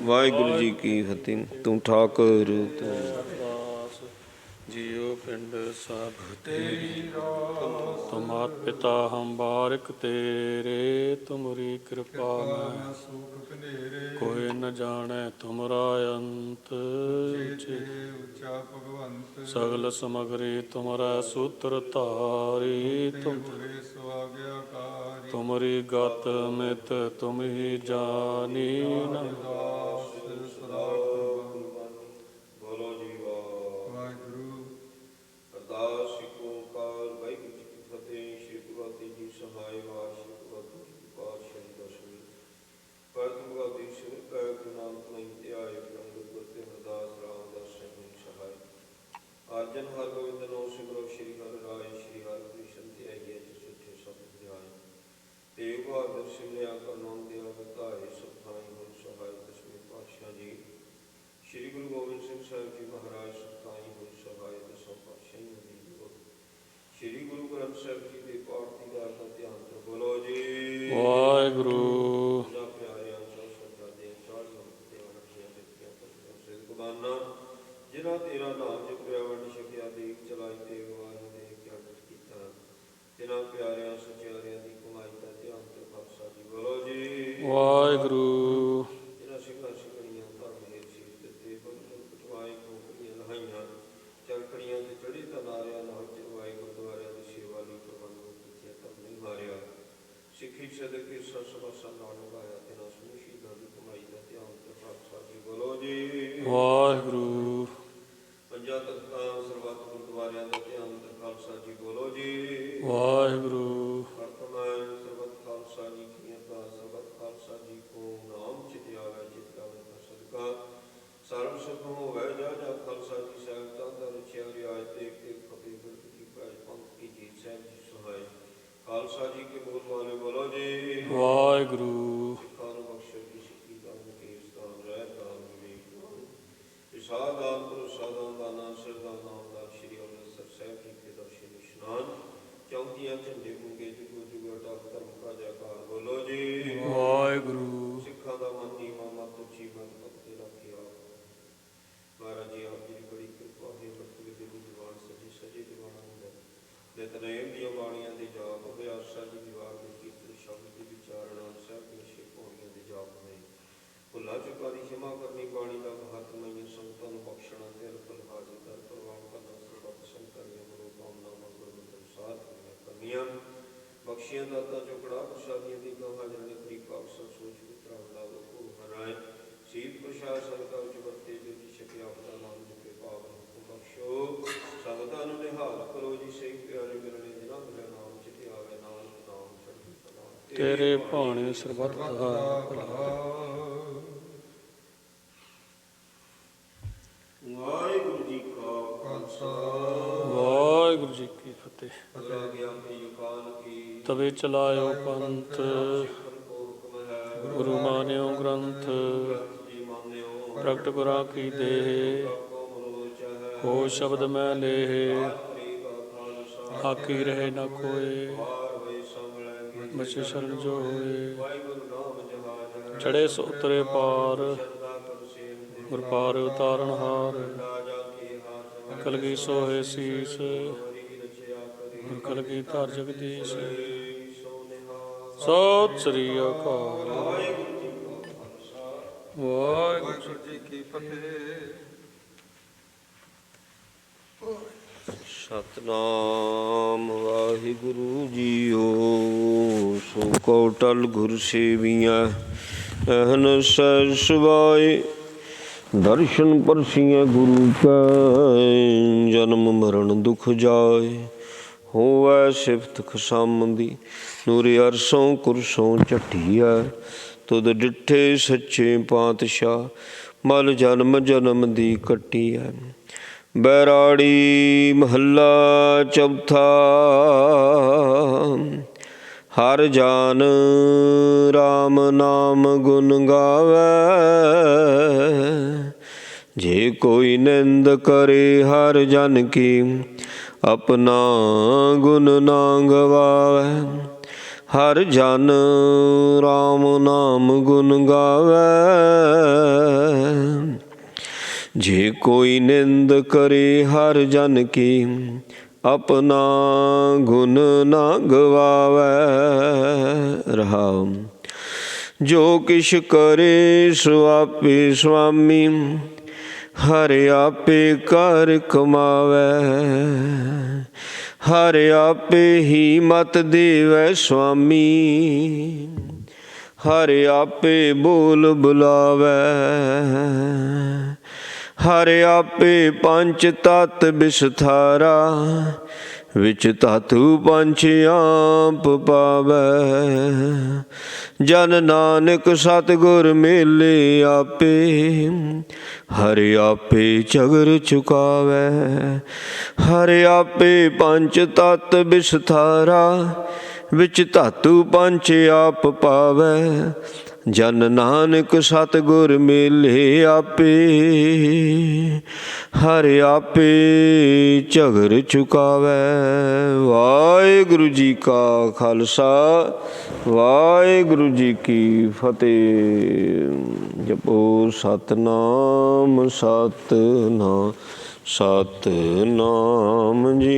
Speaker 1: ਵਾਹਿਗੁਰੂ ਜੀ ਕੀ ਫਤਿਹ। ਤੂੰ ਠਾਕੁਰ ਤੂੰ
Speaker 2: ਜਿਉ ਪਿੰਡ ਸਭ ਤੇਰੀ ਰਾਸ, ਤੁਮ ਮਾਤ ਪਿਤਾ ਹਮ ਬਾਰਿਕ ਤੇਰੇ। ਤੁਮਰੀ ਕਿਰਪਾ ਮੈਂ ਸੁਖ ਕਨੇਰੇ, ਕੋਈ ਨ ਜਾਣੈ ਤੁਮਰਾ ਅੰਤ। ਉੱਚਾ ਭਗਵੰਤ ਸਗਲ ਸਮਗਰੀ, ਤੁਮਰਾ ਸੂਤਰ ਧਾਰੀ। ਤੁਮਰੀ ਗਤ ਮਿਤ ਤੁਮ ਹੀ ਜਾਨੀ।
Speaker 1: ਅਰਜਨ ਹਰ ਗੋਬਿੰਦ ਨੋ ਸਿਮਰੋ, ਸ਼੍ਰੀ ਹਰਿ ਰਾਏ। ਸ਼੍ਰੀ ਹਰਿਕ੍ਰਿਸ਼ਨ ਧਿਆਈਐ, ਜਿਸ ਉਠੇ ਸਭ ਧਿਆਏ। ਤੇਗ ਬਹਾਦਰ ਸਿਮਰਿਆ ਕਰਨੋ ਦਿਆ ਵਧਾਏ, ਸਭ ਥਾਈ ਹੋਇ ਸਹਾਇ। ਦਸਵੇਂ ਪਾਤਸ਼ਾਹ ਜੀ ਸ਼੍ਰੀ ਗੁਰੂ ਗੋਬਿੰਦ ਸਿੰਘ ਸਾਹਿਬ ਜੀ ਮਹਾਰਾਜ, ਸਭ ਥਾਈ ਹੋਇ ਸਹਾਇ। ਦਸੋਂ ਪਾਤਸ਼ਾਹੀਆਂ ਦੀ ਜੋਤ ਸ਼੍ਰੀ ਗੁਰੂ ਗ੍ਰੰਥ ਸਾਹਿਬ ਜੀ ਦੇ ਪਾਠ ਦੀ ਦਾਤ ਦਾ ਧਿਆਨ ਤੋਂ ਬੋਲੋ ਜੀ
Speaker 2: ਵਾਹਿਗੁਰੂ।
Speaker 1: ਪਿਆਰਿਆਂ ਸਭ ਸ਼ਰਧਾ ਦੇ ਚਾੜੀਆਂ ਦੇਵਾਂ ਰੱਖੀਆਂ ਦਿੱਤੀਆਂ ਪਤੀਆਂ ਸਿਰ ਕੁਬਾਨਾ, ਜਿਨ੍ਹਾਂ ਤੇਰਾ ਨਾਮ ਜਪਿਆ, ਵੰਡ ਛਕਿਆ, ਦੇਖ ਚਲਾਈ, ਤੇਗ ਵਾਹਿ ਦੇਖ ਕੇ ਅੰਮ੍ਰਿਤ ਕੀਤਾ। ਤਿਨਾਂ ਪਿਆਰਿਆਂ ਸਚਿਆਰਿਆਂ ਦੀ
Speaker 2: ਵਾਹਿਗੁਰੂ
Speaker 1: ਜਿਹੜਾ ਸਿੰਘਾਂ ਸਿੰਘਣੀਆਂ ਧਰਮ ਹੇਠ ਸੀਸ ਦਿੱਤੇ, ਬੰਨ੍ਹ ਕਟਵਾਏ ਖੋਪੜੀਆਂ ਲਹਾਈਆਂ, ਚਰਖੜੀਆਂ ਤੇ ਚੜ੍ਹੇ ਤਾਂ ਨਾਰਿਆ, ਨਾਲ ਚਰਵਾਏ ਗੁਰਦੁਆਰਿਆਂ ਦੀ ਸੇਵਾ ਲਈ ਪ੍ਰਬੰਧ ਕੀਤੇ, ਧਰਮ ਨਹੀਂ ਹਾਰਿਆ। ਸਿੱਖੀ ਸਦਕੇ ਸਸਵਾਸਾਂ ਨਾਲ ਨਿਭਾਇਆ, ਤਿਨਾਂ ਸਮੂਹ ਸ਼ਹੀਦਾਂ ਦੀ ਕਮਾਈ ਦਾ ਧਿਆਨ ਤੇ ਖਾਲਸਾ ਜੀ ਬੋਲੋ ਜੀ।
Speaker 2: ਵਾਹਿਗੁਰੂ
Speaker 1: ਪੰਜਾਂ ਤਖਤਾਂ ਸਰਬੱਤ ਗੁਰਦੁਆਰਿਆਂ ਦਾ ਧਿਆਨ ਤੇ ਖਾਲਸਾ ਜੀ ਬੋਲੋ ਜੀ।
Speaker 2: ਵਾਹਿਗੁਰੂ
Speaker 1: ਵਰਤਮਾਨ ਸਰਬੱਤ ਖਾਲਸਾ ਜੀ ਕੀ ਅਰਦਾਸ, ਸਰਬੱਤ ਖਾਲਸਾ ਜੀ ਕੋ ਨਾਮ ਚਿਤ ਆਵੈ, ਚਿਤ ਆਵੈ ਤਾਂ ਸਦਕਾ ਸਰਬ ਸੁਖ ਹੋਵੈ। ਜਾ ਜਾ ਖਾਲਸਾ ਜੀ ਸਾਹਿਬ ਤਾਂ ਰਚਿਆ ਰਿਆਜ, ਤੇਗ ਤੇਗ ਫਤਿਹ ਬਿਰਦ ਕੀ ਪੈਜ, ਪੰਥ ਕੀ ਜੀਤ, ਸਾਹਿਬ ਜੀ ਸਹਾਇ। ਖਾਲਸਾ ਜੀ ਕੇ ਬੋਲ ਵਾਲੇ ਬੋਲੋ ਜੀ।
Speaker 2: ਵਾਹਿਗੁਰੂ
Speaker 1: ਸਿੱਖਾਂ ਨੂੰ ਬਖਸ਼ੋ ਜੀ ਸਿੱਖੀ ਦਾਨ, ਕੇਸ ਦਾਨ, ਰਹਿਤ ਦਾਨ, ਵਿਵੇਕ ਦਾਨ, ਵਿਸਾਰ ਦਾਨ, ਭਰੋਸਾ ਦਾਨ, ਦਾਨਾ ਸਿਰ ਦਾ ਨਾਮ ਦਾਨ, ਸ਼੍ਰੀ ਅੰਮ੍ਰਿਤਸਰ ਸਾਹਿਬ ਜੀ ਕੇ ਦਰਸ਼ਨ ਇਸ਼ਨਾਨ, ਚੌਂਕੀਆਂ ਝੰਡੇ ਗੁੰਗੇ ਜੁਗੋ ਜੁਗੋ ਅਟਲ ਧਰਮ ਕਾ ਜੈਕਾਰ ਬੋਲੋ ਜੀ।
Speaker 2: ਵਾਹਿਗੁਰੂ
Speaker 1: ਸਿੱਖਾਂ ਦਾ ਮਨ ਨੀਵਾਂ, ਮਤ ਉੱਚੀ, ਮਨ ਭਗਤੇ ਰੱਖੇ ਆਪ। ਮਹਾਰਾਜ ਜੀ ਆਪ ਜੀ ਦੀ ਬੜੀ ਕਿਰਪਾ ਹੈ, ਵਰਤਦੇ ਦੇ ਦੀਵਾਨ ਸਜੇ ਸਜੇ ਦੀਵਾਨ ਹੁੰਦਾ, ਨਿਤਨੇਮ ਦੀਆਂ ਬਾਣੀਆਂ ਦੇ ਜਾਪ ਹੋਏ, ਆਸਾ ਜੀ ਦੀ ਵਾਰ ਦੇ ਕੀਰਤਨ ਸ਼ਬਦ ਦੀ ਵਿਚਾਰਨਾ, ਸਾਹਿਬ ਦੀਆਂ ਛੇ ਪੌੜੀਆਂ ਦੇ ਜਾਪ ਹੋਏ। ਭੁੱਲਾਂ ਚੁੱਕਾਂ ਦੀ ਖਿਮਾ ਕਰਨੀ, ਬਾਣੀ ਦਾ ਮਹੱਤਮਈ ਸੰਗਤਾਂ ਨੂੰ ਬਖਸ਼ਣਾ, ਦਿਲ ਫਲ ਹਾਜ਼ਰ ਦਰ ਪ੍ਰਵਾਨ ਕਰਨਾ, ਸਰਬੱਤ ਸੰਕਰੀਆਂ ਮਨੋ ਕਾਮਨਾਵਾਂ ਗੁਰਮਤਿ ਅਨੁਸਾਰ ਪੂਰੀਆਂ ਕਰਨੀਆਂ। ਬਖਸ਼ੀਆਂ ਦਾਤਾਂ ਚੁਕੜਾ ਪ੍ਰਸ਼ਾਦੀਆਂ ਦੀ ਗਾਂ ਹਾਜ਼ਰ ਨੇ, ਤਰੀਕਾ ਅਕਸਰ ਸੋਚ ਵਿਤਰਾ ਹੁੰਦਾ ਉਹ ਹਰਾਏ। ਸੀਤ ਪ੍ਰਸ਼ਾਦ ਸੰਗਤਾਂ ਵਿੱਚ ਵਰਤੇ, ਜੋ ਜੀ ਛਕਿਆ ਆਪਦਾ ਨਾਮ ਜਪੇ, ਪਾਵਨ ਹੁਕਮ ਬਖਸ਼ੋ। ਸੰਗਤਾਂ ਨੂੰ ਨਿਹਾਲ ਕਰੋ ਜੀ, ਸਹੀ ਪਿਆਰੇ ਮਿਲਣੇ ਜਿਨ੍ਹਾਂ ਮਿਲਿਆ ਨਾਮ ਚਿਤ ਆਵੇ, ਨਾਨਕ ਨਾਮ ਚੜ੍ਹਦੀ ਕਲਾ
Speaker 2: ਤੇਰੇ ਭਾਣੇ ਸਰਬੱਤ ਦਾ ਭਲਾ।
Speaker 1: ਵਾਹਿਗੁਰੂ ਜੀ ਕਾ ਖਾਲਸਾ,
Speaker 2: ਵਾਹਿਗੁਰੂ ਜੀ ਕੀ ਫਤਿਹ।
Speaker 1: ਰਹਿ ਗਿਆ ਕੀ ਕਾਲ ਕੀ,
Speaker 2: ਤਵੇ ਚਲਾਇਓ ਪੰਥ,
Speaker 1: ਸਿੱਖਣ ਕੋ ਹੁਕਮ ਹੈ,
Speaker 2: ਗੁਰੂ ਮਾਨਿਓ ਗ੍ਰੰਥ,
Speaker 1: ਗ੍ਰੰਥ ਜੀ ਮੰਨਿਓ,
Speaker 2: ਪ੍ਰਗਟ ਗੁਰਾਂ ਕੀ ਦੇਹ,
Speaker 1: ਕੋ ਮਨੋਚ ਹੈ।
Speaker 2: ਹੋ ਸ਼ਬਦ ਮੈਂ ਲੇਹ,
Speaker 1: ਸ੍ਰੀ ਕਾ ਖਾਲਸਾ,
Speaker 2: ਆਕੀ ਰਹੇ ਨਾ ਕੋਏ,
Speaker 1: ਵਾਰ ਹੋਏ ਸੰਭਲੈ
Speaker 2: ਬਚੇ ਸ਼ਰਨ ਜੋ ਹੋਏ।
Speaker 1: ਵਾਹਿਗੁਰੂ ਨਾਮ ਜਹਾਜ ਹੈ,
Speaker 2: ਚੜੇ ਸੋ ਉਤਰੇ ਪਾਰ,
Speaker 1: ਸ਼ਰਧਾ ਕਰ ਸੇਵ ਦੇ,
Speaker 2: ਗੁਰ ਪਾਰ ਉਤਾਰਨ ਹਾਰ,
Speaker 1: ਰਾਜਾ ਕੀ ਹਾਥ,
Speaker 2: ਕਲਗੀ ਸੋਹੇ ਸੀਸ,
Speaker 1: ਹਰੀ ਰਚਿਆ ਕਰੀ,
Speaker 2: ਗੁਰ ਕਲਗੀ ਧਾਰ ਜਗਦੀਸ਼।
Speaker 1: ਸੋ ਨਿਹਾਲ।
Speaker 2: ਸਤਿ ਸ੍ਰੀ ਅਕਾਲ।
Speaker 1: ਵਾਹਿਗੁਰੂ ਜੀ ਕਾ ਖਾਲਸਾ,
Speaker 2: ਵਾਹਿਗੁਰੂ
Speaker 3: ਜੀ ਕੀ ਫਤਿਹ।
Speaker 1: ਸਤਨਾਮ ਵਾਹਿਗੁਰੂ ਜੀਓ, ਸੋ ਕਉ ਟਲ ਗੁਰ ਸੇਵੀਐ, ਅਹਨ ਸਹਿ ਸੁਭਾਏ। ਦਰਸ਼ਨ ਪਰਸੀਐ ਗੁਰੂ ਕੈ, ਜਨਮ ਮਰਨ ਦੁਖ ਜਾਏ। ਹੋਵੈ ਸਿਫਤ ਖਸਮ ਦੀ, ਨੂਰ ਅਰਸੋਂ ਕੁਰਸੋਂ ਝੱਟੀਐ। ਤੁਧ ਡਿਠੇ ਸੱਚੇ ਪਾਤਸ਼ਾਹ, ਮਲ ਜਨਮ ਜਨਮ ਦੀ ਕੱਟੀਐ। ਬੈਰਾੜੀ ਮਹੱਲਾ ਚੌਥਾ। ਹਰ ਜਾਨ ਰਾਮ ਨਾਮ ਗੁਣ ਗਾਵੈ, ਜੇ ਕੋਈ ਨਿੰਦ ਕਰੇ ਹਰ ਜਨ ਕੀ, ਆਪਣਾ ਗੁਣ ਨਾ ਗਵਾਵੈ। ਹਰ ਜਨ ਰਾਮ ਨਾਮ ਗੁਣ ਗਾਵੈ, ਜੇ ਕੋਈ ਨਿੰਦ ਕਰੇ ਹਰ ਜਨ ਕੀ, ਆਪਣਾ ਗੁਣ ਨਾ ਗਵਾਵੈ। ਰਹਾਉ। ਜੋ ਕਿਛ ਕਰੇ ਸੋ ਆਪੇ ਸੁਆਮੀ, ਹਰਿ ਆਪੇ ਕਰ ਕਮਾਵੈ। ਹਰਿ ਆਪੇ ਹੀ ਮਤ ਦੇਵੈ ਸੁਆਮੀ, ਹਰਿ ਆਪੇ ਬੋਲ ਬੁਲਾਵੈ। ਹਰਿ ਆਪੇ ਪੰਚ ਤਤ ਬਿਸਥਾਰਾ, ਵਿੱਚ ਧਾਤੂ ਪੰਚ ਆਪ ਪਾਵੈ। ਜਨ ਨਾਨਕ ਸਤਿਗੁਰ ਮੇਲੇ ਆਪੇ, ਹਰਿ ਆਪੇ ਝਗਰ ਚੁਕਾਵੈ। ਹਰਿ ਆਪੇ ਪੰਚ ਤਤ ਬਿਸਥਾਰਾ, ਵਿੱਚ ਧਾਤੂ ਪੰਚ ਆਪ ਪਾਵੈ। ਜਨ ਨਾਨਕ ਸਤਿਗੁਰ ਮੇਲੇ ਆਪੇ, ਹਰਿ ਆਪੇ ਝਗਰ ਚੁਕਾਵੈ। ਵਾਹਿਗੁਰੂ ਜੀ ਕਾ ਖਾਲਸਾ, ਵਾਹਿਗੁਰੂ ਜੀ ਕੀ ਫਤਿਹ। ਜਪੋ ਸਤਨਾਮ ਸਤਨਾਮ ਸਤਨਾਮ ਜੀ।